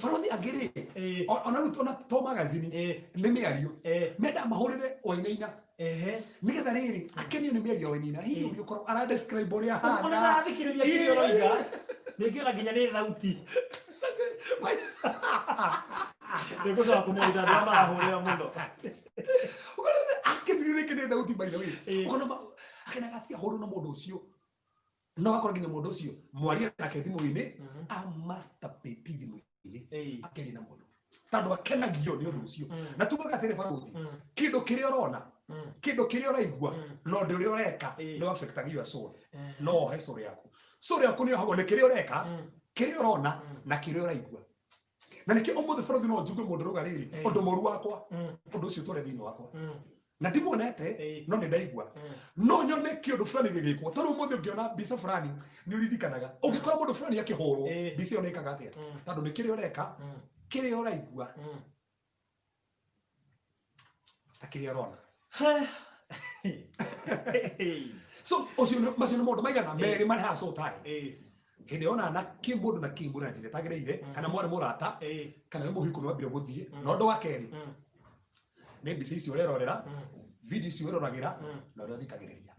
barothi angä rä ona rä ona to magazini nä mä ario menda mahå rä re wainaina nä getha rä rä akenio nä mä ario wainaina hihi å korwo aradescribe å rä a ona rathikä rä ria kä roiga nä ngä ona nginya nä thauti nä gå coka kå moitha andå arä a marahå rä ra må no akenio rä kä nä thauti by the way akenaga atia hå rå na må ndå å cio no akorwo nginya må ndå å cio mwaria nake thimå-inä amastapäti thimå-inä akeria na må ndå tondå akenagio nä å ndå å cio na tugaga atä rä barothi kä ndå kä rä a å rona kä ndå kä rä a å raigua no ndå å rä a å reka nä wabektagia your soul no ohe cårå yaku cårå yaku nä ohagwo nä kä rä a å reka kä rä a å rona na kä rä a å raigua na nä kä o må thä barothi no njuge må ndå rå ga rä rä å ndå må ru wakwa å ndå å cio tå re thä inä wakwa na ndimuonete no nä ndaigua no nyone kä å ndå fulani gä gä kwo tondå må thä å ngä ona mbica fulani nä å ririkanaga å gä kora må ndå fulani akä hå rwo mbica ä yo nä ĩkaga atä tondå nä kä rä a å reka kä rä a å raigua ta kä rä a å rona so macio nä maå ndå maigana merä marehaga cotaä hä ndä ona na kä må ndå na kä må na njä tagä rä ire kana mwarä må rata kana wä må hiko nä wambire gå thiä na å ndå wa kerä nä mbica icio ũrerorera video icio ũroragĩra na ũrĩa ũthikagĩrĩria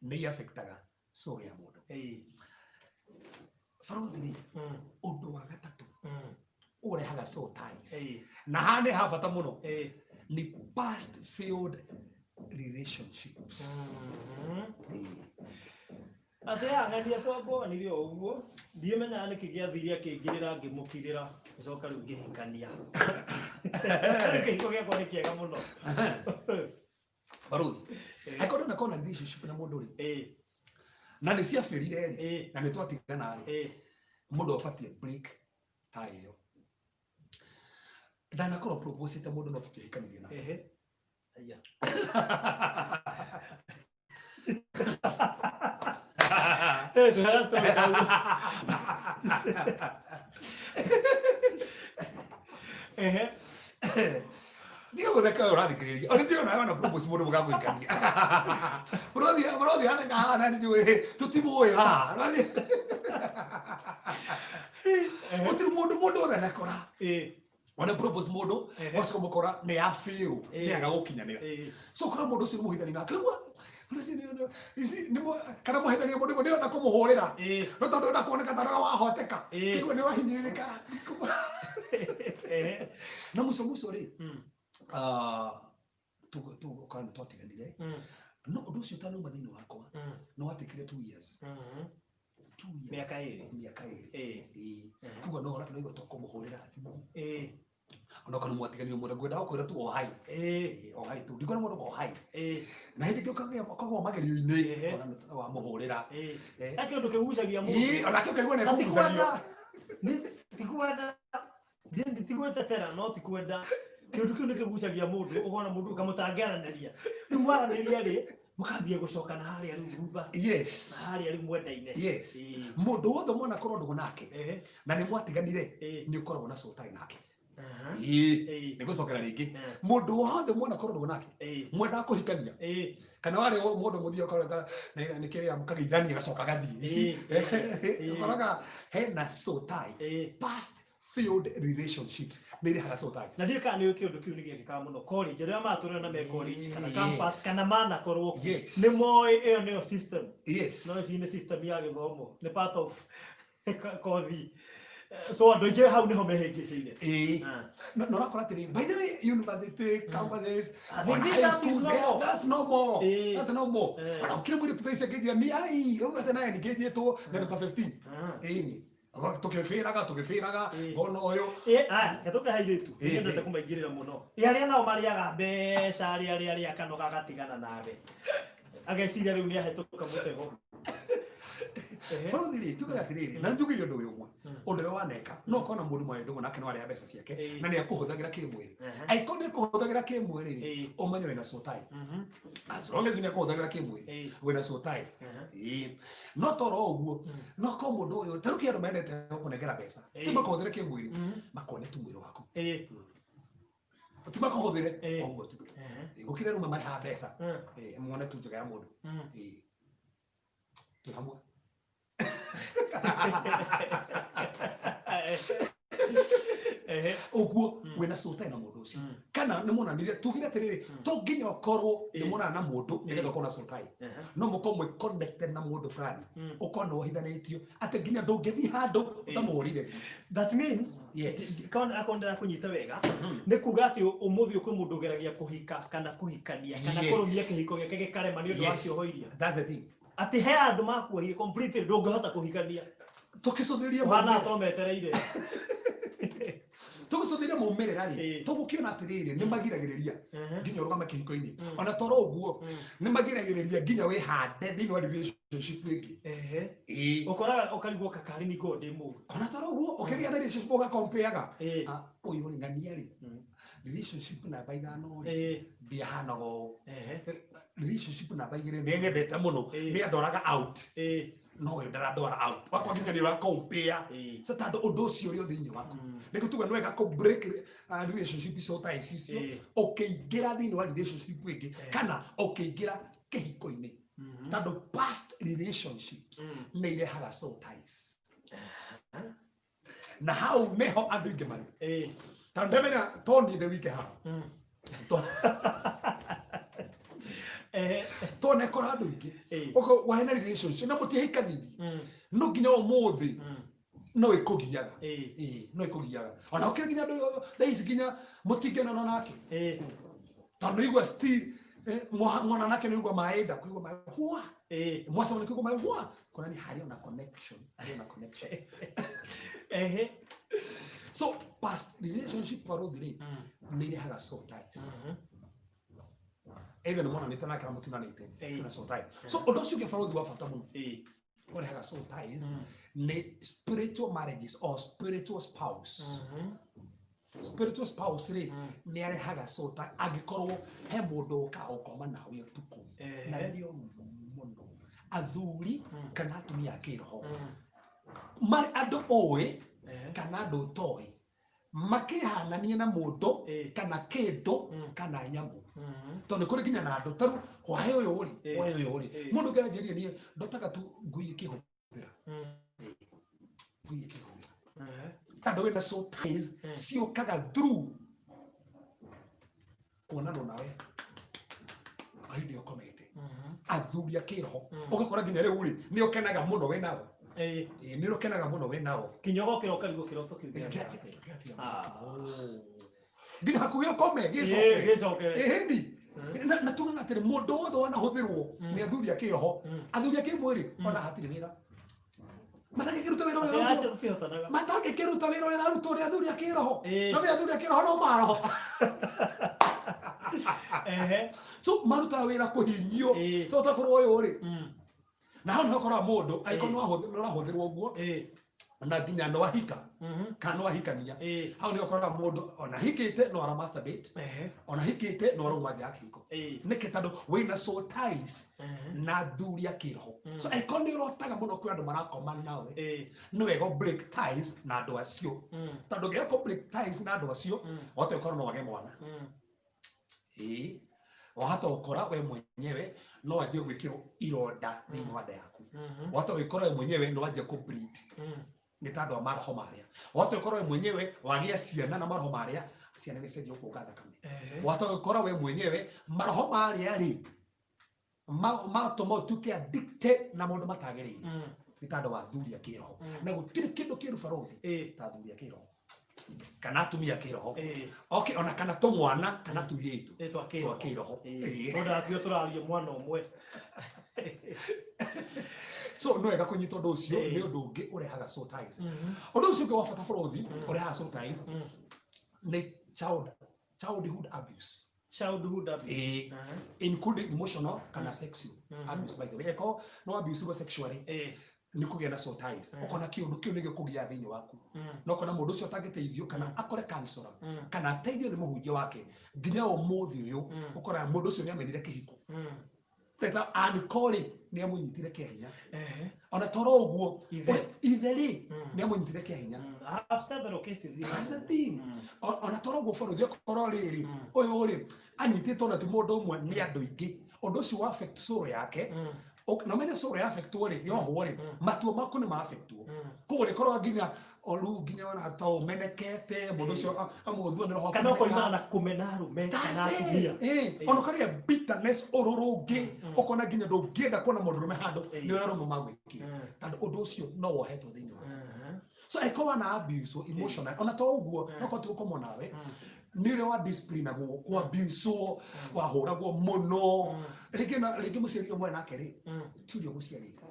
nĩ iafektaga cũrũ ya mũndũ barothi rĩ ũndũ wa gatatũ ũrehaga soul ties na haha nĩ ha bata mũno nĩ past failed relationships atä ang'ania twambwanire o ũguo ndiĩmenyaga nĩkĩ gĩathire akĩingĩrĩra ngĩmũkirĩra gĩcoka rĩu ngĩhikania kĩhiko gĩakwa nĩ kĩega mũno barothi angĩkorwo ndũnakorwo na relationship na mũndũ rĩ na nĩ ciabĩrire rĩ na nĩ twatigana rĩ mũndũ abatiĩ break ta ĩyo ndanakorwo proposite mũndũ no tũtiĩkanirie nake Digo gå theka å rathikä rä ria nä tä ona propose må ndå må gagå ikania barothi hanenga hana nä njå tå timå ä haha gå tirä må ndå othe nakora ona propose må ndå wacoka må kora nä ya fail nä aga gå kinyanä ra so korwo må ndå å cio nä må hithani nake kana må hithania må ndå nä ona kå må hå rä ra no tondå ona kuoneka tarora wahoteka kä nä wahinyä rä rä ka na muco rä tugokana twatiganire no undu ucio tano mathini wakwa no watikire 2 years 2 years miaka iri kuga no ora no to kumuhurira thimu ona kana mwatiganio mundu gwenda gukwira tu o hai o hai tu ndikona mundu o hai na hindi ngiokaga makagwa magerio-ini wa muhurira ake undu kigucagia mundu ona kio kaigua ne kugucagia ni tikwenda ndi tikwenda tera no tikwenda kindu kiu nikigucagia mundu ugona mundu ukamutangiraniria ni mwaraniria ri mukambia gucokana haria riu rumba haria riu mwendaine mundu wothe mwana korwo ndugu nake na ni mwatiganire ni ukoragwo na sotai nake ni gucokera ringi mundu wothe mwana korwo ndugu nake mwenda kuhikania kana wale mundu muthio korega ni kiria mukageithania gacoka gathii ukoraga hena sotai past failed relationships nire haga sotai na ndika ni kindu kiu ni gikika muno college ria maturana na me college kana campus kana mana korwo ni moi iyo ni system no ni system ya githomo ni part of kothi so andu ingi hau niho mehingicire no rakora atiri by the way university campuses that's no more ana kile mwiri tutaisha keji ni ai yote naye ni keji yetu na 15 tukifiraga ngono uyu gatuke hairetu ndete kumaingirira muno aria nao mariaga mbeca aria kanoga gatigana nawe ageciria riu ni ahetuka mutego Faruthiri tukaga atiriri na njugirio undu uyu umwe undu waneka no kona mundu mwayo ndugu nake no aria mbeca ciake na ni akuhuthagira kimwiri aikone kuhuthagira kimwiri ri umenye wena sotai as long as ni akuhuthagira kimwiri wena sotai no toro uguo no ko mundu uyu taruki andu mendete kunengera mbeca ti makuhuthira kimwiri makone tu mwiri waku ti makuhuthire uguo tu gukire ruma maha mbeca mwone tu njaga ya mundu ti hamwe uguo wena sotai na mundu ucio kana ni monanirie tugire atiriri to nginya ukorwo ni monana na mundu nigetha ukorwo na sotai no mukorwo mwe connected na mundu fulani ukorwo no hithanitio ati nginya ndungithi handu utamurire that means kana akondera kunyita wega ni kuga ati umuthi ukwi mundu geragia kuhika kana kuhikania kana kurumia kihiko giake gikarema ni undu wa ciohoiria that's the thing ati he andu makuohire completely ndungihota kuhikania tukicuthiria mana tometereire tukicuthiria mumerera ri tugukiona atiriri ni magiragiriria nginya urugama kihiko-ini ona toro uguo ni magiragiriria nginya we hande thini wa relationship ingi ukora ukarigwo kakari ni gode mu ona toro uguo ukigia na relationship uga compareaga uyu ri ngania ri relationship na baigano ri ndiahanago relationship na baigire ni ngendete muno ni andoraga out no yo ndara out wakwa nginya ni ura compare satando undu ucio ri thini waku niko tuga nwega ko break relationship so ties icio ukiingira thini wa relationship ingi kana ukiingira kihiko-ini tando past relationships ni irehaga so ties na hau meho andu ingi mari tando ndemenya tondi de wike ha tone kora andu ingi uko wahena relationship na mutihikanithi no nginya umuthi no ikugiaga no ikugiaga ona ukiri nginya daisi nginya mutigena na nake tano igwa still mwana nake ni igwa maenda kuigwa mahua mwasa ni kuigwa mahua kuna ni hali na connection so past relationship Faruthiri ni ile haga so ties even mwana ni tana kama mutuna ni tena na so ties so undu ucio ge Faruthiri wa fata muno ore haga so ties ni spiritual marriages or spiritual spouse spiritual spouse ri ni are haga so ties agikorwo he mundu ka ukoma nawe utuku na rio muno athuri kana atumia kiroho mari andu oe kana andu toi makihanania na mundu kana kindu kana nyamu to ni kuri ginya na andu taru hwae uyu uri mundu ngeranjirie ni ndotaga tu ngui ikihuthira tando wena so ties sio kaga through kuonana nawe ahidi ukomete athuri akiroho ugakora ginya riu ri ni ukenaga muno we nao ni ukenaga muno we nao kinyogo kiroka ligo kiroto kiugia ndiri hakuhio kome gicokere gicokere hindi na tugaga atĩrĩ mũndũ wothe wanahuthirwo nĩ athuri a kĩroho athuri a kĩmwĩrĩ ona hatirĩ wĩra matangĩkĩruta wĩra ũrĩa matangĩkĩruta wĩra ũrĩa arutwo nĩ athuri a kĩroho no nĩ athuri a kĩroho no maroho so marutaga wĩra kũhinyio so takorwo ũyũ rĩ na hau nĩho ũkoraga mũndũ angĩkorwo nĩ ũrahũthĩrwo ũguo na nginya no ahika kana no ahikania hau nĩho ũkoraga mũndũ ona hikĩte no ara masturbate ona hikĩte no arauma nja ya kĩhiko nĩkĩ tondũ wĩna soul ties na athuri a kĩroho so angĩkorwo nĩ ũrotaga mũno kwĩ andũ marakoma nawe nĩ wega break ties na andũ acio tondũ ũngĩaga break ties na andũ acio wahota gũkorwo no wage mwana wahota gũkora we mwenyewe no wanjie gwĩkĩrwo ironda thĩinĩ wa nda yaku wahota gũkora we mwenyewe no wanjie kũbreed nĩ ta andũ a maroho marĩa wahota gũkora we mwenyewe wagĩa ciana na maroho marĩa ciana nĩ cenjio kũnga thakame wahota gũkora we mwenyewe maroho marĩa rĩ matũma ũtuĩke addicted na maũndũ matagĩrĩire nĩ ta andũ a athuri a kĩroho na gũtirĩ kĩndũ kĩru barothi ta athuri a kĩroho kana atumia kĩroho okay ona kana tũmwana kana tũirĩtu twa kĩroho tondũ akĩo tũraria mwana ũmwe so no wega kũnyita ũndũ ũcio nĩ ũndũ ũngĩ ũrehaga soul ties ũndũ ũcio ũngĩ wa bata bũrũthi ũrehaga soul ties nĩ childhood abuse including emotional kana sexual abuse by the way no abuse sexually ni kugĩa na soul ties ukona kiundu kiu nigio kugĩa thĩinĩ waku no kona mũndũ ũcio atangĩteithio kana akore counselor kana ateithio nĩ mũhunjia wake nginya ũmũthĩ ũyũ ukora mũndũ ũcio nĩ amenire kĩhiko teta anikori nĩ amũnyitire kĩhinya ona toro ũguo itheri nĩ amũnyitire kĩhinya I have several cases as a thing ona toro ũguo bũrũthi ũkorwo rĩrĩ ũyũ rĩ anyitĩtwo na ti mũndũ ũmwe nĩ andũ aingĩ ũndũ ũcio wa affect soul yake no menya soul ya affect rĩ yoho rĩ matua maku nĩ ma affect kũgũrĩ korwo nginya oru nginya ona ta ũmenekete mũndũ ũcio amũthua nĩ roho kana ũkoimana na kũmena arume kana atumia ona kagĩa bitterness ũrũrũngĩ ũkona nginya ndũngĩenda kuona mũndũrũme handũ nĩ ũrarũma magwĩkire tondũ ũndũ ũcio no wohetwo thĩinĩ wa so ĩkorwo na abuse emotional ona to ũguo no ko tũkomwo nawe nire wa discipline agwo kwa abuse wa hũragwo mũno rĩngĩ mũciari ũmwe nake rĩ tiũrio mũciarĩte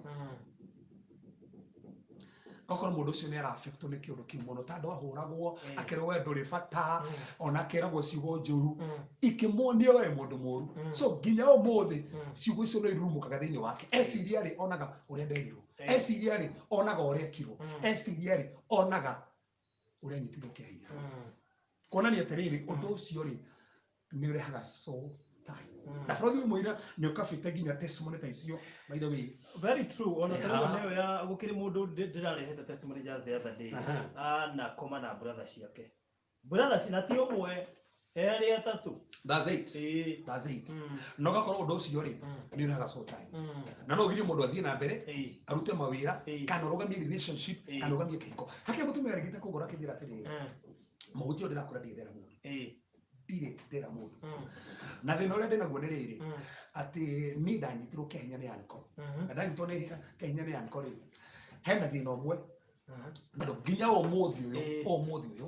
kokoro mũndũ ũcio nĩ araffectwo nĩ kĩũndũ kĩu mũno tondũ ahũragwo akerwo we ndũrĩ bata ona akeragwo ciugo njũru ikĩmuonia we mũndũ mũru so nginya ũmũthĩ ciugo icio no irurumũkaga thĩinĩ wake eciria rĩ onaga ũrĩa nderirwo eciria rĩ onaga ũrĩa ekirwo eciria rĩ onaga ũrĩa nyitirwo kĩhinya kuonania atĩrĩrĩ ũndũ ũcio rĩ nĩ ũrehaga soul tie na bũrũri mũira nĩ ũkabĩte nginya testimony ta icio by the way very true ona tena leo ya gũkĩrĩ mũndũ ndĩrarehete testimony just the other day na koma na brothers yake brothers na ti ũmwe erĩ atatũ that's it no gakorwo ũndũ ũcio rĩ nĩ ũrehaga soul tie na no ũgirie mũndũ athiĩ na mbere arute mawĩra kana ũrũgamie relationship kana ũrũgamie kĩhiko hake mũtumia arĩgĩte kũgũra kĩnjĩra atĩrĩrĩ mũhunjia ndĩrakũra ndĩgĩthera mũndũ ndirĩ ndĩra mũndũ na thĩna ũrĩa ndĩnaguo nĩ rĩrĩ atĩ niĩ ndanyitirwo kĩhinya nĩ aniko na ndanyitwo nĩ kĩhinya nĩ aniko rĩ hena thĩna ũmwe andũ nginya ũmũthĩ ũyũ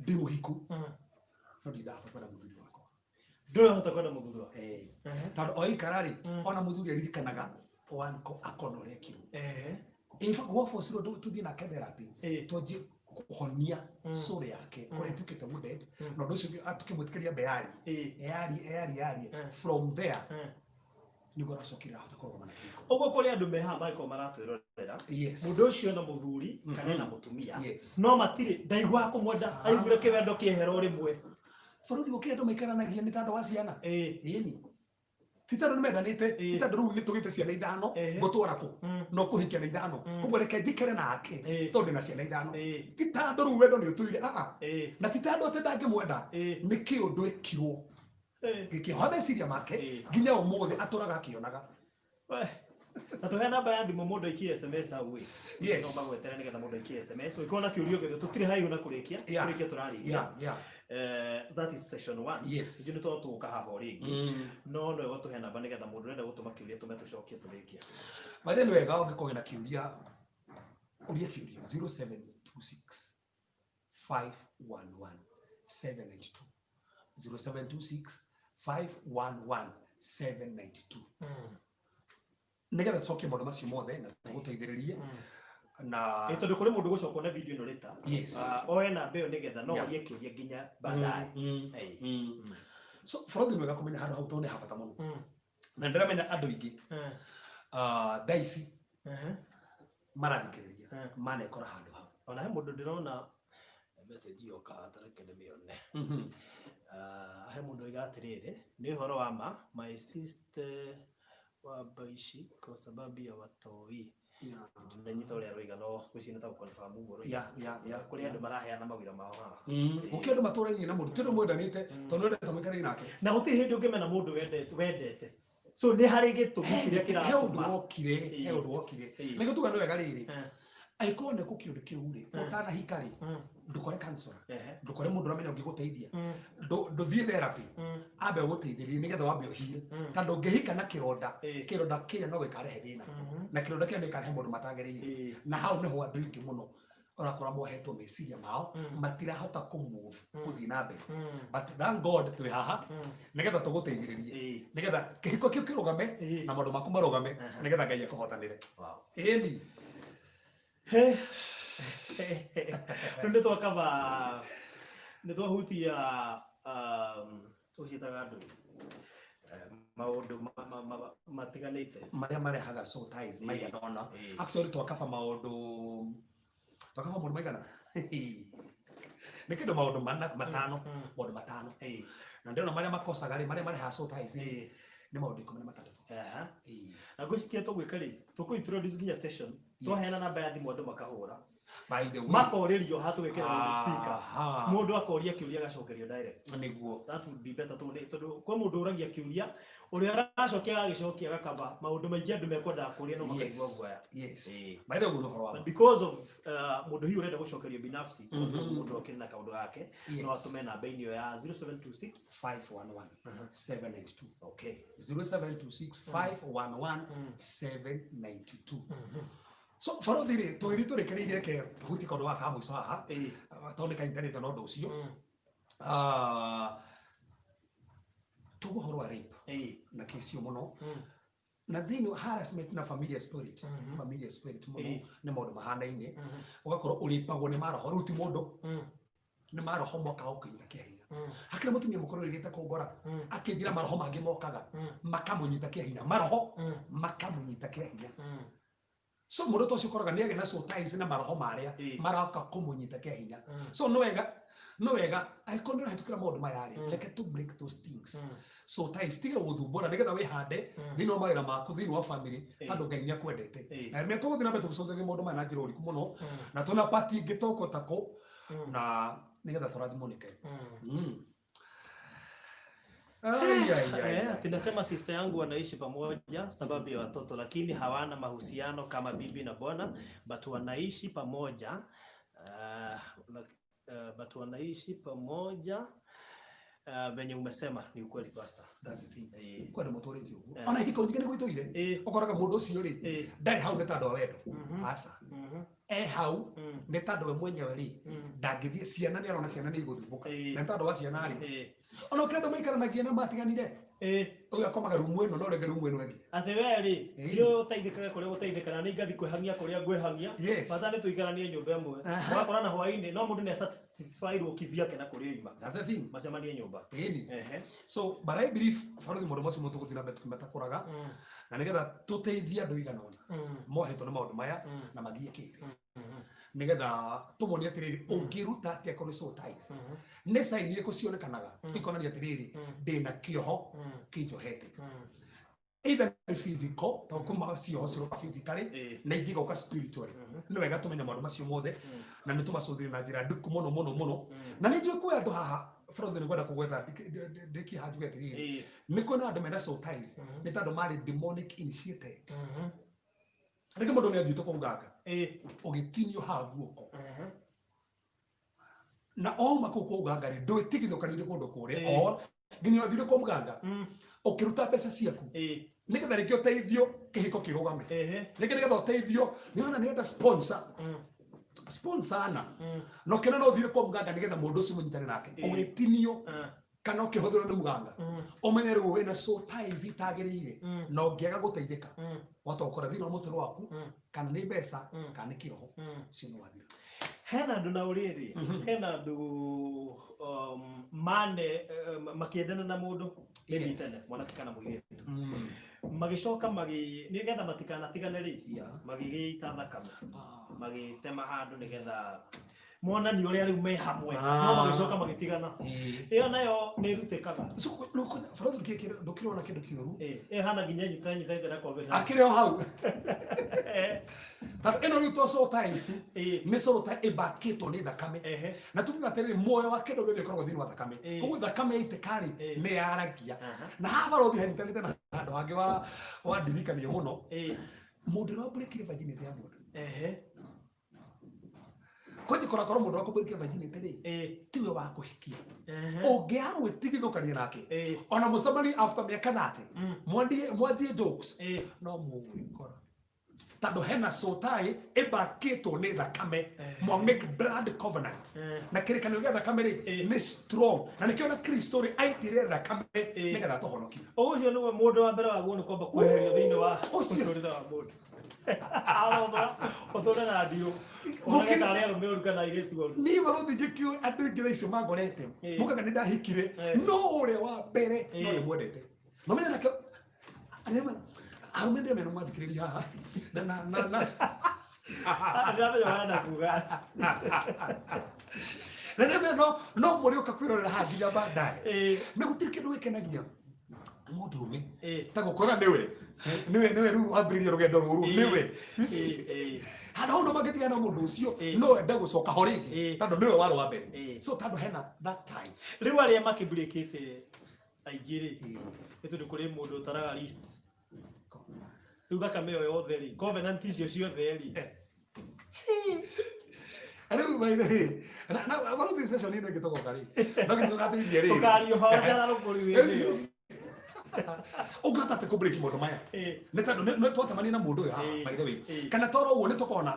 ndĩ mũhiku no ndindaga kwenda mũthuri wakwa ndũrahota kwenda mũthuri wakwa tondũ oikara rĩ ona mũthuri aririkanaga waniko akona ũrĩa ekirwo in fact gwabocirwo tũthiĩ nake therapy twanjie kuhonia soul yake kore tukite wounded no ndo cio atukimwitikeria beari yari from there ni gora cokira hota korwo mana ugo kuri andu meha maiko maratwirorera mundu ucio na muthuri kana na mutumia no matire ndaigwa kumwenda aigure kiwendo kiehero rimwe bũrũri gũkĩrĩ andũ maikaranagia nĩ tandũ wa ciana ĩni titandũ nĩmendanĩte titandũ rĩu nĩtũgĩte ciana ithano gũtwara kũ no kũhikia na ithano ũguo reke njikere nake tondũ na ciana ithano titandũ rĩu wendo nĩ ũtũire na titandũ atĩ ndangĩmwenda nĩ kĩũndũ ekirwo gĩkĩoha meciria make nginya ũmũthĩ atũraga akĩonaga na tuhe namba ya thimũ mũndũ aikie SMS au no magwetere nĩgetha mũndũ aikie SMS ũkĩona na kĩũrio gĩothe tũtirĩ hayo na kũrĩkia tũrarĩkia that is session 1 nĩ nĩ tũka haha rĩngĩ no no ego tuhe namba nĩgetha mũndũ ũrenda gũtũma kĩũria tũme tũcokie tũrĩkia baada nĩ wega ũngĩkorwo na kĩũria ũria kĩũria 0726 511 792 0726 511 792 nigetha tsoke maundu macio mothe na tuguteithiririe na tondu kuri mundu gucoka kuona video ino rita oe na mbeo nigetha no orie kiuria nginya baadaye so borothi mwega kumenya handu hau to ni habata muno na ndiramenya andu ingi daisi marathikiriria manekora handu hau ona he mundu ndirona message yo ka tarekende mione he mundu igatiriri ni horo wa my sister wa baishi kwa sababu ya watoi ndanyita uria roiga no gwicina ta confirm uguo kuri andu maraheana mawira mao haha ukiandu maturainie na mundu tindu mwendanite tondu wendete muikarire nake na guti hindi ungimena mundu wendete so ni hari gitumi kiria kiratuma he undu wokire nego tuga no wega riri aikone ku kiundu kiu ri utana hikari ndukore counselor ndukore mundu ramenya ngiguteithia nduthie therapy ambe guteithĩrĩria nigetha wambe ũhire tondu ngĩhika na kironda kĩrĩa no gĩkarehe thĩna na kironda kĩu nĩ gĩkarehe mũndũ matagĩrĩire na hau nĩho andũ aingĩ mũno urakora mohetwo meciria mao matirahota kumove guthii na mbere but thank God twi haha nigetha tuguteithĩrĩrie nigetha kĩhiko kĩu kĩrũgame na maũndũ maku marũgame nigetha Ngai akũhotanĩre ĩni ndio twakava nĩ twahutia uciitaga andũ maundu matiganĩte maria marehaga soul ties maigana actually twakava maundu maigana nĩ kĩndũ maundu matano na ndĩrona maria makosaga maria marehaga soul ties nĩ maundu 16 na ngwĩciria tũgwĩka rĩ tũkũ-introduce nginya session twaheana namba ya thimũ andũ makahũra by the way makorĩrio hatũgĩkĩra speaker mũndũ akoria kĩũria agacokerio direct nĩguo that would be better tondũ kwa mũndũ ũragia kĩũria ũrĩa aracokia agĩcokia agakaba maũndũ maingĩ andũ mekwendaga kũria no makaigua guoya by the way ũhoro wa because of mũndũ hiũ ũrenda gũcokerio binafsi mũndũ okĩrĩ na kaũndũ gake no atũme namba-inĩ ĩyo ya 0726 511 792 okay 0726 511 792 so borothi rĩ tũgĩthiĩ tũrĩkĩrĩirie ke huti kaũndũ gaka ka mũico haha tondũ nĩ kaintanĩte na ũndũ ũcio tũgũhoro wa rape na kĩcio mũno na thĩinĩ harassment na familiar spirit mũno nĩ maũndũ mahanaine ũgakorwo ũrĩpagwo nĩ maroho rĩu ti mũndũ nĩ maroho mokaga gũkũnyita kĩahinya hakĩrĩ mũtumia mũkorwo rĩgĩte kũngora akĩnjĩra maroho mangĩ mokaga makamũnyita kĩahinya maroho makamũnyita kĩahinya so mũndũ ũcio ũkoraga nĩ agĩa na soul ties na maroho marĩa maroka kũmũnyita kĩahinya so no wega aikoni rahĩtũkĩra maũndũ maya rĩ reke to break those things soul ties tige gũthumbũra nĩgetha wĩhande thĩinĩ wa mawĩra maku thĩinĩ wa family tondũ Ngai nĩakwendete na nĩ tũgũthiĩ na mbere tũgĩcokagia maũndũ maya na njĩra ũriku mũno na tũna part ingĩ toko tako na nigetha tũrathimwo nĩ Ngai Tinasema sister yangu wanaishi pamoja sababu ya watoto lakini hawana mahusiano kama bibi na bwana but wanaishi pamoja venye umesema ni ukweli pastor. That's the thing. Kwa ndio mtoreti huko. Ona hiko nyingine gwitoire. Okoraga mundu ucio ri. Ndari hau netando wa wendo. Asa. Hau netando we mwenyewe ri. Ndangithie ciana ni arona ciana ni iguthubuka. Netando wa ciana ri. Ona ukenda maikaranagia na matiganire. Uyu akomaga rumu eno no rege rumu eno wengi. Ate we ri. Yo taithikaga kuria gutaithikana ni ngathi kwehamia kuria ngwehamia. Bata ni tuikaranie nyumba ĩmwe. Wakorana hwaini no mundu ni satisfied ukivia kana kuria ima. That's the thing. Macemanie nyumba. So but I believe for the mundu macio mutu gutina betu kumetakuraga. Na nigetha tuteithia andu igana ona. Mohetwo na maundu maya na magiĩkĩte. Nigetha tumuonie atiriri ungiruta atia kuri soul ties ne sign iriko cionekanaga ikonania atiriri ndina kioho kinjohete either physical to kuma cioho ciro physically na ingi goka spiritually no wega tumenya maundu macio mothe na ni tumacuthire na njira ndiku muno na ni njui kwa andu haha frothe ni gwenda kugwetha ndiki hanju atiriri ni kona andu mena soul ties ni tandu mari demonic initiated reke mundu ni athito kunganga ugitinio ha guoko na oma kunganga ri ndwitigithũkanire kundu kuria o nginya uthire kwa muganga ukiruta mbeca ciaku nigetha rĩngĩ ũteithio kĩhiko kĩrũgame rĩngĩ nigetha ũteithio nĩona nĩenda sponsor na no kena no uthire kwa muganga nigetha mũndũ ũcio mũnyitane nake ũgitinio kana ukihũthĩrwo nĩ muganga ũmenye rĩu wĩna soul ties itagĩrĩire na ũngĩaga gũteithĩka watokora thĩinĩ wa mũtũrĩre waku kana nĩ mbeca kana nĩ kĩroho cio nĩ wathira. Hena andũ na ũrĩrĩ, hena andũ mane makĩendana na mũndũ tene mwanake kana mũirĩtu magĩcoka nĩgetha matikanatigane rĩ magĩgĩita thakame magĩtema handũ nĩgetha monani ũrĩa rĩu me hamwe no magĩcoka magĩtigana. Ĩyo nayo nĩ ĩrutĩkaga bũrũri ndũkĩrona kĩndũ kĩũru hana nginya nyitanyitaite na kwambĩra akĩrĩ o hau tondũ ĩno rĩu to soul ties nĩ soul tie ĩmbakĩtwo nĩ thakame na tukiuga atĩrĩrĩ muoyo wa kĩndũ gĩothe ũkoragwo thĩinĩ wa thakame koguo thakame yaitĩka-rĩ nĩ yaragia na haha barothi hanyitanĩte na handũ hangĩ wa ndirikania mũno mũndũ ũrĩa wambũrĩkire virginity ya mũndũ kũngĩkora korwo mũndũ wakũmbũrĩkia virginity rĩ tiwe wa kũhikia ũngĩaga gwĩtigithũkania nake ona mũcemani after mĩaka 30 mwanjie jokes no mũgwĩkora tondũ hena soul tie ĩmbakĩtwo nĩ thakame mwa make blood covenant na kĩrĩkanĩro gĩa thakame rĩ nĩ strong na nĩkĩo na Kristo rĩ aitire thakame nĩgetha tũhonokie. Ũcio nĩguo mũndũ wa mbere waguo nĩ kwamba kweherio thĩinĩ wa mũtũrĩre wa mũndũ ũthũre na ndiũ ũgĩta arĩa arũme ũru kana airĩtu ũru. Niĩ barothi ngĩkĩũĩ andũ aingĩ thaa icio mangorete mũkaga nĩ ndahikire no ũrĩa wa mbere no nĩ mwendete no menya nakĩo arũme ndĩo mena mwathikĩrĩria haha no mũrĩũka kwĩrorera haha nginya baadaye na gũtirĩ kĩndũ gĩkenagia mũndũrũme ta gũkora nĩwe rĩu wambĩrĩria rũgendo rũrũ nĩwe handũ hau no magĩtigana mũndũ ũcio no ende gũcoka ho rĩngĩ tondũ nĩwe warĩ wa mbere so tondũ hena that time. Rĩu arĩa makĩmbũrĩkĩte aingĩ rĩ nĩ tondũ kũrĩ mũndũ ũtaraga list rĩu thakame ĩyo yothe rĩ covenant icio ciothe rĩ rĩu maithe na barothi session ĩno ĩngĩtogoka rĩ no gĩtũgateithie rĩ ũkario hoja na rũkũri ũngĩhota atĩ kũmbũrĩki maũndũ maya nĩ tondũ nĩ twatemania na mũndũ ũyũ haha by the way kana toro ũguo nĩ tũkona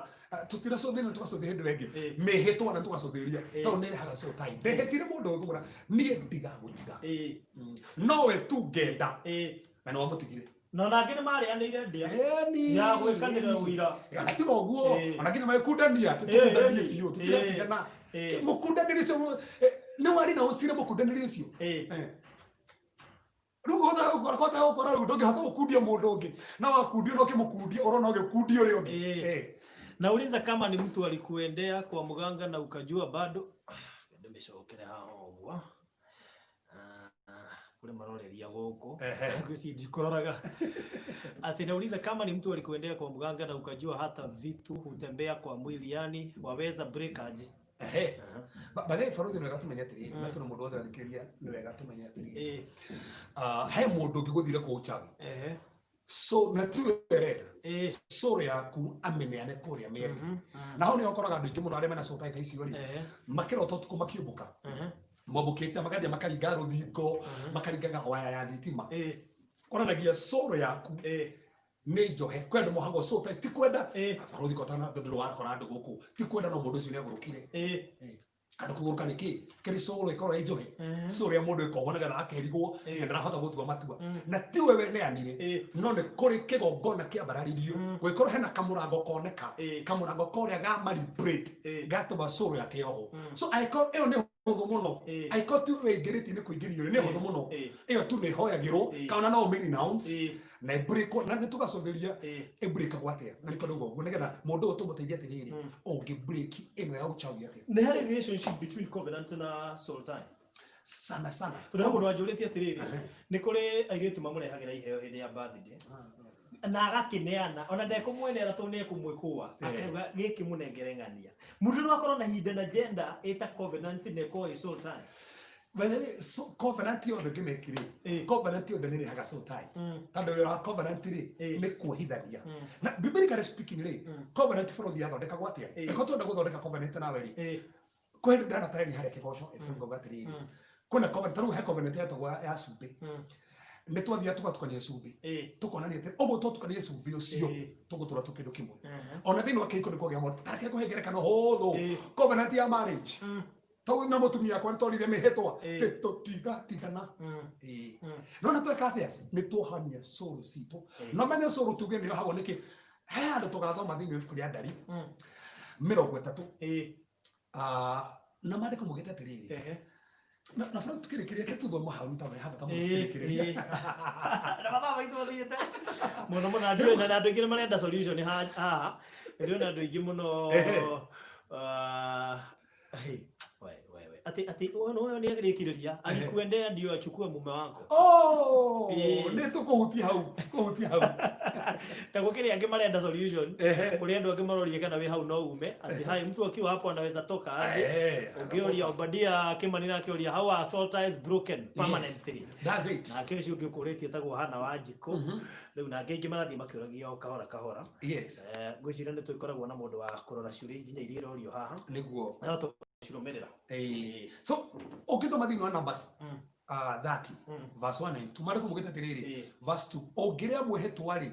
tũtiracũthĩrĩria tũgacũthĩria hĩndĩ ĩngĩ mĩhĩtwa na tũgacũthĩrĩria tondũ nĩ ĩrehaga soul tie ndehĩtire mũndũ ũyũ kũgũra niĩ ndigagũtiga nowe tu ngenda na nĩwamũtigire no nangĩ nĩ marĩanĩire ndĩa ya gwĩkanĩra ũira tiga ũguo ona nginya magĩkundania tũkundanie biũ tũtigatigana mũkundanĩri ũcio nĩ warĩ na ũcire mũkundanĩri ũcio rĩu hota gũkora rĩu ndũngĩhota gũkundia mũndũ ũngĩ na wakundio na ũkĩmũkundia ũrona ũgĩkundia ũrĩa ũngĩ. Nauliza kama ni mtu alikuendea kwa mganga na ukajua bado ndĩmĩcokere haha ũguo kule maroreria gũkũ ngwĩci ndikũroraga ati nauliza kama ni mtu alikuendea kwa mganga na ukajua hata vitu hutembea kwa mwili yani waweza break aje. Baadaye barothi nĩ wega tũmenye atĩrĩrĩ na tũna mũndũ wothe athikĩrĩria nĩ wega tũmenye atĩrĩrĩ he mũndũ ũngĩgũthire kwa uchawi so na tuerera soul yaku ameneane kũrĩa mĩena na hau nĩho ũkoraga andũ aingĩ mũno arĩa mena soul tie icio rĩ makĩrota ũtukũ makĩũmbũka mombũkĩte magathiĩ makaringa rũthingo makaringaga waya ya thitima kũranagia soul yaku nĩ njohe kwenda mũhango soul tie ti kwenda barothi kotana tondũ wakora andũ gũkũ ti kwenda no mũndũ ũcio nĩ agũrũkire andũ kũgũrũka nĩkĩ kĩrĩ soul ĩkorwo ĩ njohe soul ya mũndũ ĩkohwo nĩgetha akerigwo na ndarahota gũtua matua na ti wewe neanire no nĩ kũrĩ kĩgongona kĩambararirio gwĩkorwo hena kamũrango koneka kamũrango korĩa gamaribrate gatũma soul yake yoho so aĩkorwo ĩyo nĩ hũthũ mũno aĩkorwo tu wĩingĩrĩtie nĩ kũingĩrio nĩ hũthũ mũno ĩyo tu nĩ hoyagĩrwo kana no ũmĩrenounce na break na nĩtũgacũthĩria breakagwo atĩa na nĩkĩo ũguo nĩgetha mũndũ ũyũ tũmũteithie atĩrĩrĩ ũngĩ break ĩno ya uchawi atĩa. Nĩ harĩ relationship between covenant na soul tie sana tondũ mũndũ wanjũrĩtie atĩrĩrĩ nĩ kũrĩ airĩtu mamũrehagĩra iheo hĩndĩ ya birthday na agakĩneana ona ndekũmwenera tondũ nĩekũmwĩkũa akauga gĩkĩ mũnengere ng'ania mũndũ no akorwo na hidden agenda ĩta covenant na ĩkorwo ĩ soul tie. By the way, covenant yothe ngĩmekire covenant yothe nĩ ĩrehaga soul tie tondũ wĩra wa covenant rĩ nĩ kuohithania na biblically speaking rĩ covenant bũrũthi yathondekagwo atĩa ĩko twenda gũthondeka covenant nawe rĩ kwĩ hĩndĩ ndanatarĩria harĩa kĩgoco ngauga atĩrĩrĩ kwĩna covenant rĩu he covenant yetagwo ya cumbĩ nĩ twathiaga tũgatukania cumbĩ tũkonania atĩ ũguo twatukania cumbĩ ũcio tũgũtũra tũ kĩndũ kĩmwe ona thĩinĩ wa kĩhiko nĩ kwagĩa mũndũ tareke kũhengerekana hũthũ covenant ya marriage to na mutumia kwa twarire mihetwa teto tigana no na tweka atia ni tuhamia soul sipo no menye soul tuge ni hago niki he andu tugathoma thini ibuku ria Ndari 30 na mandiko mugete atiriri na fara tukirikiria ke tuthoma hau ta haba ta tukirikiria na baba itu riete muno muno ndio na andu ingĩ marenda solution ha ndio na andu ingĩ muno ati no ni agirikiriria alikuendea ndio achukue mume wako ni tukuhutia hau na gukiri angi marenda solution kuri andu angi marorie kana we hau no ume ati hai mtu akiwa hapo anaweza toka aje ungioria Obadia Kimani akioria how assault is broken permanently that's it na kesho ungikuretie tagwo hana Wanjiko riu na angi marathie makioragia kahora yes gwicira ni tuikoragwo na mundu wa kurora ciuri nginya iria irorio haha niguo na to ciromerera so ukithoma thini wa Numbers 30 verse 1 and 2 mariko mugete atiriri verse 2 ongiria mwehetwa ri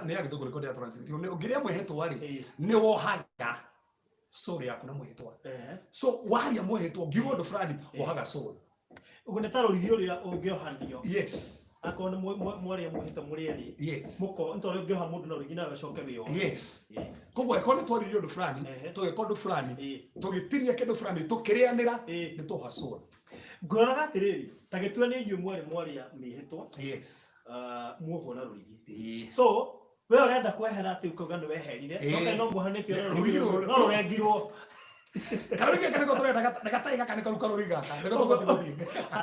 ni agithungu riko ndia translate ni ongiria mwehetwa ri ni wohaga soul yaku na mwehetwa so waria mwehetwa ngiugo ndo fulani wohaga soul ugo netaro rithio ria ungiohanio yes akona mwaria mwehetwa murieri yes muko ntore ungioha mundu na rugina agacoke wio yes koguo ekoni twaririo ndo fulani tugekondu fulani tugitinia kindu fulani tukirianira ni tuha soul ngoraga atiriri ta gitue ni inyue mwaria mihetwa yes muoho na rurigi so we urenda kwehera ati ukoga ni weherire no kana muhanitio no rurengirwo karuriga kana ko turenda gataiga kana karuka ruriga kana ko tubati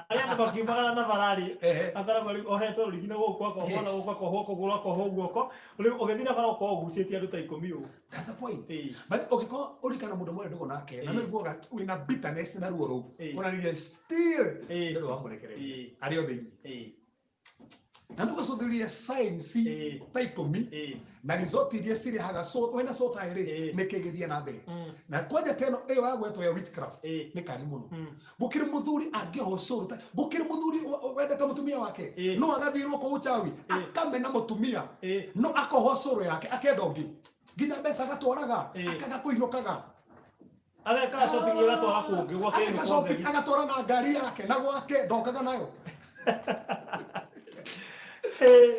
aya ndo bakimagana na barari akara bali ohetwa rurigi na gukwa ko hona gukwa ko hoko gura ko hoguoko uri ugethina bara ko gucitie andu ta 10 that's the point but ukiko urikana mundu mwe ndugo nake na niguo wina bitterness na ruo ru ona ni still ndio wamurekereria ari othini na tukasothiria science type me na result iria ciri haga so wena so tairi nikigithia na mbere na kwaja teno wagwetwo ya witchcraft ni kari muno gukiri muthuri angihocuruta gukiri muthuri wendete mutumia wake no agathirwo ko uchawi akamena mutumia no akohocuru yake akenda ungi nginya mbeca gatwaraga akaga kuinukaga ageka shopping gatwara kungi gwake ni shopping agatwara na ngari yake na gwake ndokaga nayo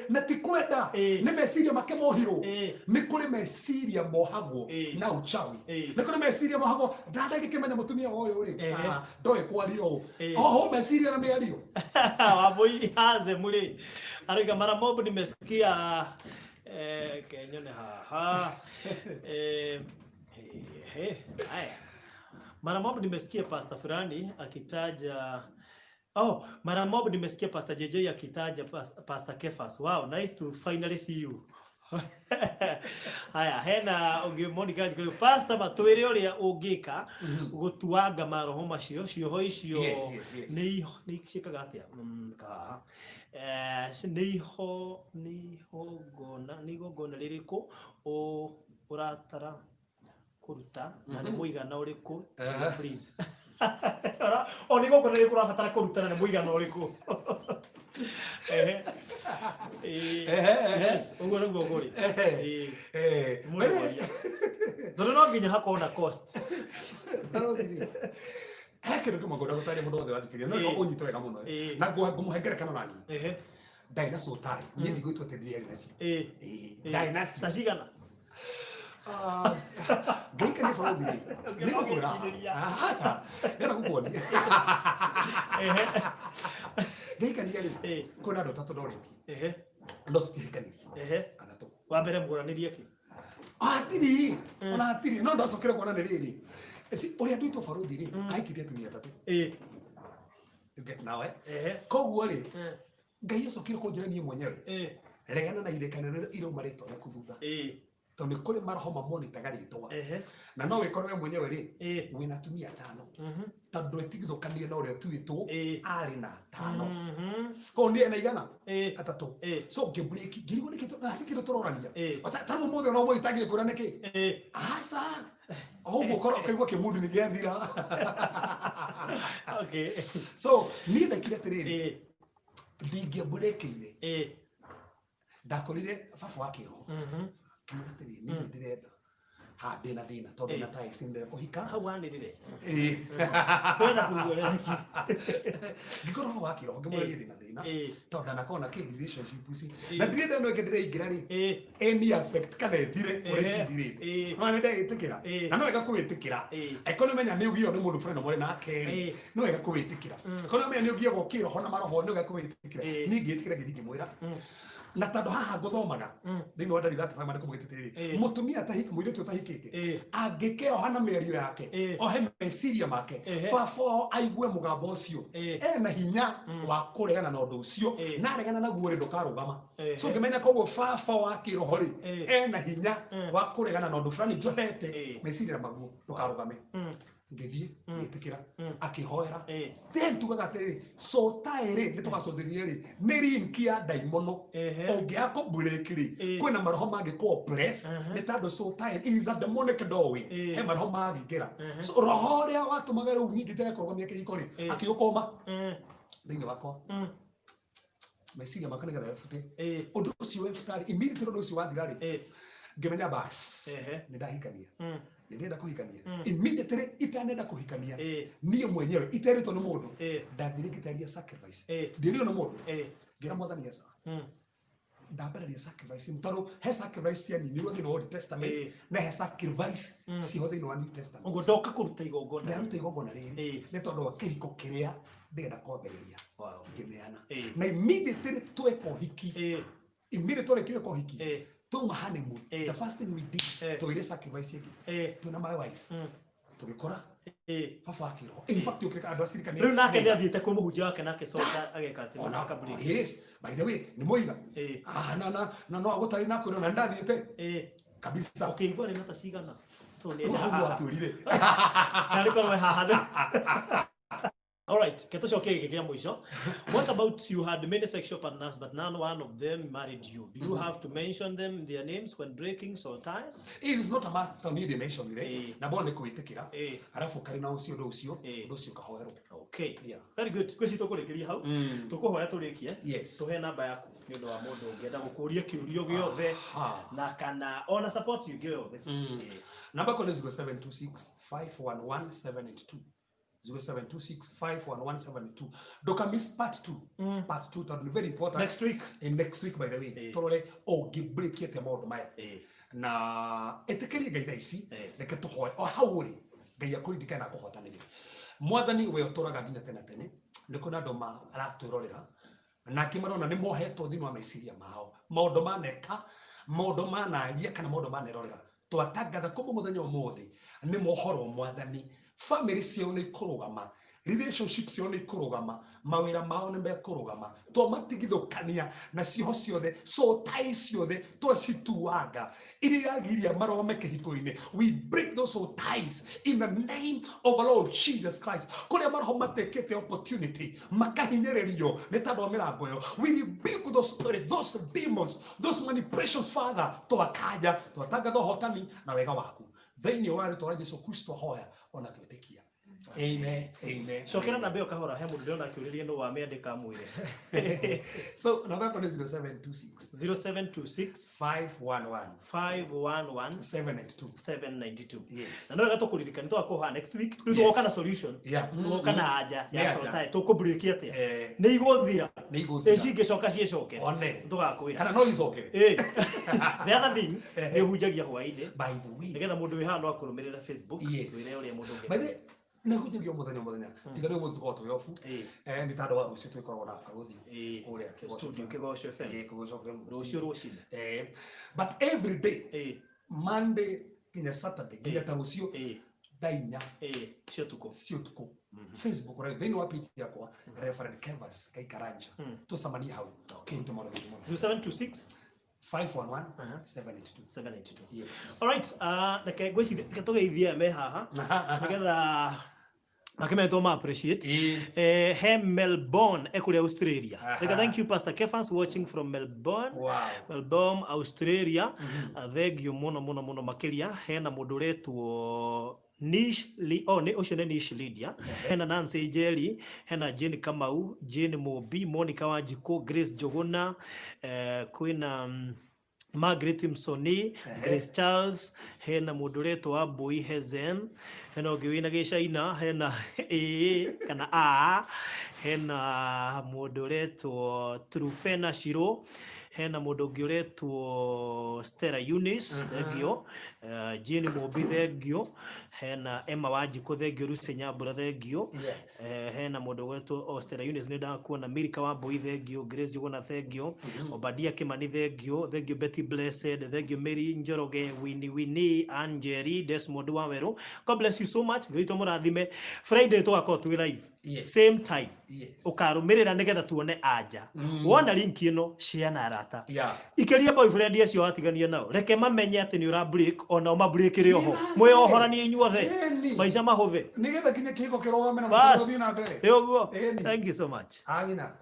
na tikwenda ni meciria make mohiro ni kuri meciria mohagwo na uchawi ni kuri meciria mohagwo ndanda gikimenya mutumia oyo ri ndoe kwario oho meciria na miario waboi haze muri ariga mara mobu nimesikia kenyone haha mara mobu nimesikia pastor fulani akitaja mara mob nimesikia Pastor JJ akitaja Pastor Kefas. Wow, nice to finally see you. Haya, hena Monica kwa Pastor matwire uria ungika gutuanga maroho macio cioho icio ni cikaga atia ka niho gona ririku uratara kuruta na ni muigana uriku please oni goko ni kurabatara kurutana ni muigana uriku yes ugo ngo gori ndono no nginya hakona cost hakero kama goda gutari mundu othe wathikiria no unyitwe wega muno na ngumuhengere kana nani dinosaur tari ni ndigwitwo tendiri nacio dinosaur tacigana Gika ni faudi ni kukura hasa era kukuoni Gika ni gari kuna ndo tatu doreti ndo tutikani atatu wa mbere muguranirie ki atiri ona atiri no ndo acokere kuona ni riri esi uri andu itu faudi ri aikithia tumia tatu get now koguo ri ngai acokire kunjira nie mwenyewe regana na irekaniro iro marito na kuthutha toni kuri maroho mamonitaga ritwa na no wikorwe mwenyewe ri wina tumia tano tondu etigithukanie na uria tuitwo ari na tano ko ndie na igana atatu so ngebreak ngirigo nikito na tikiro turorania taru muthe no moitage kura niki asa ogo koro kaigwa kimundu ni giathira okay so ni ndakire tiriri ndingebreakire ndakorire baba wakiro kimugatiri ni ndirenda ha ndina thina tondu na tai sinde kuhika hau wanirire twenda kuguorea ngikoro wakiro ngimwe ndina thina tondu na kona ke relationship ici na ndirenda no ngendere ingira ri any affect kana ethire ureci thirite no nenda itikira na no wega kuitikira ekono menya ni ugio ni mundu friend mwena nake no wega kuitikira ekono menya ni ugio gokiro hona maroho no wega kuitikira ni ngitikira ngithiki mwira na tando haha nguthomaga thini wa ndari that fine mane kumugititiriri mutumia tahiki mwiritu tahikite angikeo hana mĩario yake ohe meciria make baba aigue mugambo ucio ena hinya wa kuregana na undu ucio na regana naguo ri ndukarugama so ngimenya koguo baba wa kiroho ri ena hinya wa kuregana na undu fulani njohete meciria maguo ndukarugame ngithie ngitikira akihoera then tugaga atiri so tairi nitugacothiririe ri ni rinkia daimono ongiako breakiri kwina maroho mangi ko press ni tando so tairi is a demonic doorway he maroho mangingira so roho ria watumaga riu nyingi tena kurugamia kihiko ri akiukoma thini wakwa meciria makana gatha fute undu ucio wefutari immediately undu ucio wathira ri ngimenya bas ni ndahikania ndirenda kuhikania immediately itanenda kuhikania niye mwenyewe iterito ni mundu ndathire ngitaria sacrifice ndirio ni mundu ngira mwathani Yesu ndambararia sacrifice mtaro he sacrifice ya nini wothe no Old Testament na he sacrifice si hothe no New Testament ugo ndoka kuruta igongona ndaruta igongona riri ni tondu wa kihiko kiria ndirenda kwambĩrĩria ngineana na immediately tweka uhiki immediately tweka uhiki tuma honeymoon the first thing we did to ile sacrifice yake tuna my wife tugikora baba akiro in fact ukeka andu asirikani riu nake ni athiete ku muhunjia wake nake soka ageka ati naka break yes by the way ni moira na no agutari na kwira na ndathiete kabisa ukingwa ni nata cigana to ni aturire na rikorwe haha. All right, what about you had many sexual partners but none one of them married you? Do you have to mention them their names when breaking soul ties? It is not a must to need to mention it. Na bone kuitikira. Arafu kari na ucio ucio kahoero. Okay. Yeah. Very good. Kwesi tukurekeria hau. Tukuhoya turikie. Yes. Tuhe namba yaku ni undu wa mundu ungienda gukuria kiurio giothe na kana ona support you giothe. Namba ko 0726 511 782. 0726511772. Doka miss part 2. Part 2 that is very important. Next week. Next week by the way. Tolole give yete maundu maya. Na etekeri gaitha ici reke tuhoe o hauri ngai akuririkana kuhotanĩria. Mwathani we ũtũraga nginya tene tene nĩ kuna andũ aratwĩrorera na kimarona nĩ mohetwo thĩinĩ wa meciria mao maũndũ maneka maũndũ manaria kana maũndũ manerorera twatangatha kuma mũthenya ũmũthĩ nĩ mohoro mwathani family ciao nĩ ikurugama relationships ciao nĩ ikurugama mawĩra mao nĩ mekurugama twamatigithũkania na cioho ciothe so ties ciothe twacituanga iria giria marome kĩhiko-inĩ we break those soul ties in the name of our Lord Jesus Christ kuria maroho matekete opportunity makahinyererio nĩ tondũ wa mĩrango ĩyo we rebuke those spirits those demons those manipulations Father twakaja twatangatha ũhotani na wega waku thĩinĩ wa rĩtwa rĩa Jesũ Kristo hoya ona twĩtĩkia. Amen. Amen. Shokera na beo kahora he mundu ndona akiuririe no wa meandika mwire. So namba yako ni 0726 511 792. Yes. Na ndio gato kuririkana to akuha next week tugoka na solution. Tugoka na haja ya sota tuko break atia. Ni iguthira. Eci ngicoka cicoke. Tugakwira. Kana no icokere. The other thing ni hujagia hwaide. By the way. Nigetha mundu wi hano akurumirira Facebook wire uria mundu ngi. Na hujagio muthenya tiga rĩu gũtuko tũyobu nĩ tandũ wa rũciũ twĩkoragwo na barothi kũrĩa studio Kĩgoco FM rũciũ rũcinĩ but every day Monday nginya Saturday nginya ta rũciũ thaa 4 cia ũtukũ Facebook right thĩinĩ wa page yakwa Reverend Kevas Kaikaranja tũcemanie hau kĩrute maũndũ maingĩ mũno 0726 511 782. Yes. All right. Nake gwicire tugeithie me haha nigetha nakemetwo ma appreciate he Melbourne ekuria Australia. Thank you Pastor Kefans watching from Melbourne. Melbourne Australia. Thank you muno makiria hena mundu uretwo Nish ni ucio ni Nish Lydia hena Nancy Jerry hena Jane Kamau Jane Mobi Monica Wanjiku Grace Jogona kwina Margaret Msoni, Grace Charles, hena mundu retwa Boy Hezen, hena ungi wina gicaina, hena kana hena mundu retwa Trufena Shiro, hena mundu ungi retwa Stella Eunice, thengio, Jane Mobi, thengio, hena Emma Wanjiku, thengio, Lucy Nyambura, thengio, hena mundu wetwa Stella Eunice, nenda kuona Mirika wa Boy, thengio, Grace Juguna, thengio, Obadia Kimani, thengio, thengio Betty Blessed, thank you Mary Njoroge, Winnie, Angeli, Desmond Waweru. God bless you so much. Ngito murathime. Friday tugako tu live. Yes. Same time. Yes. Ukarumirira nigetha tuone anja. Wona link ino share na arata. Yeah. Ikeria boyfriend acio atiganie nao. Reke mamenye ati ni ura break ona uma break ri oho. Mweyohoranie inyuothe. Maisha mahuthe. Nigetha kinya kiko kirogame na mutugo thina mbere. Yo guo. Thank you so much. Amina.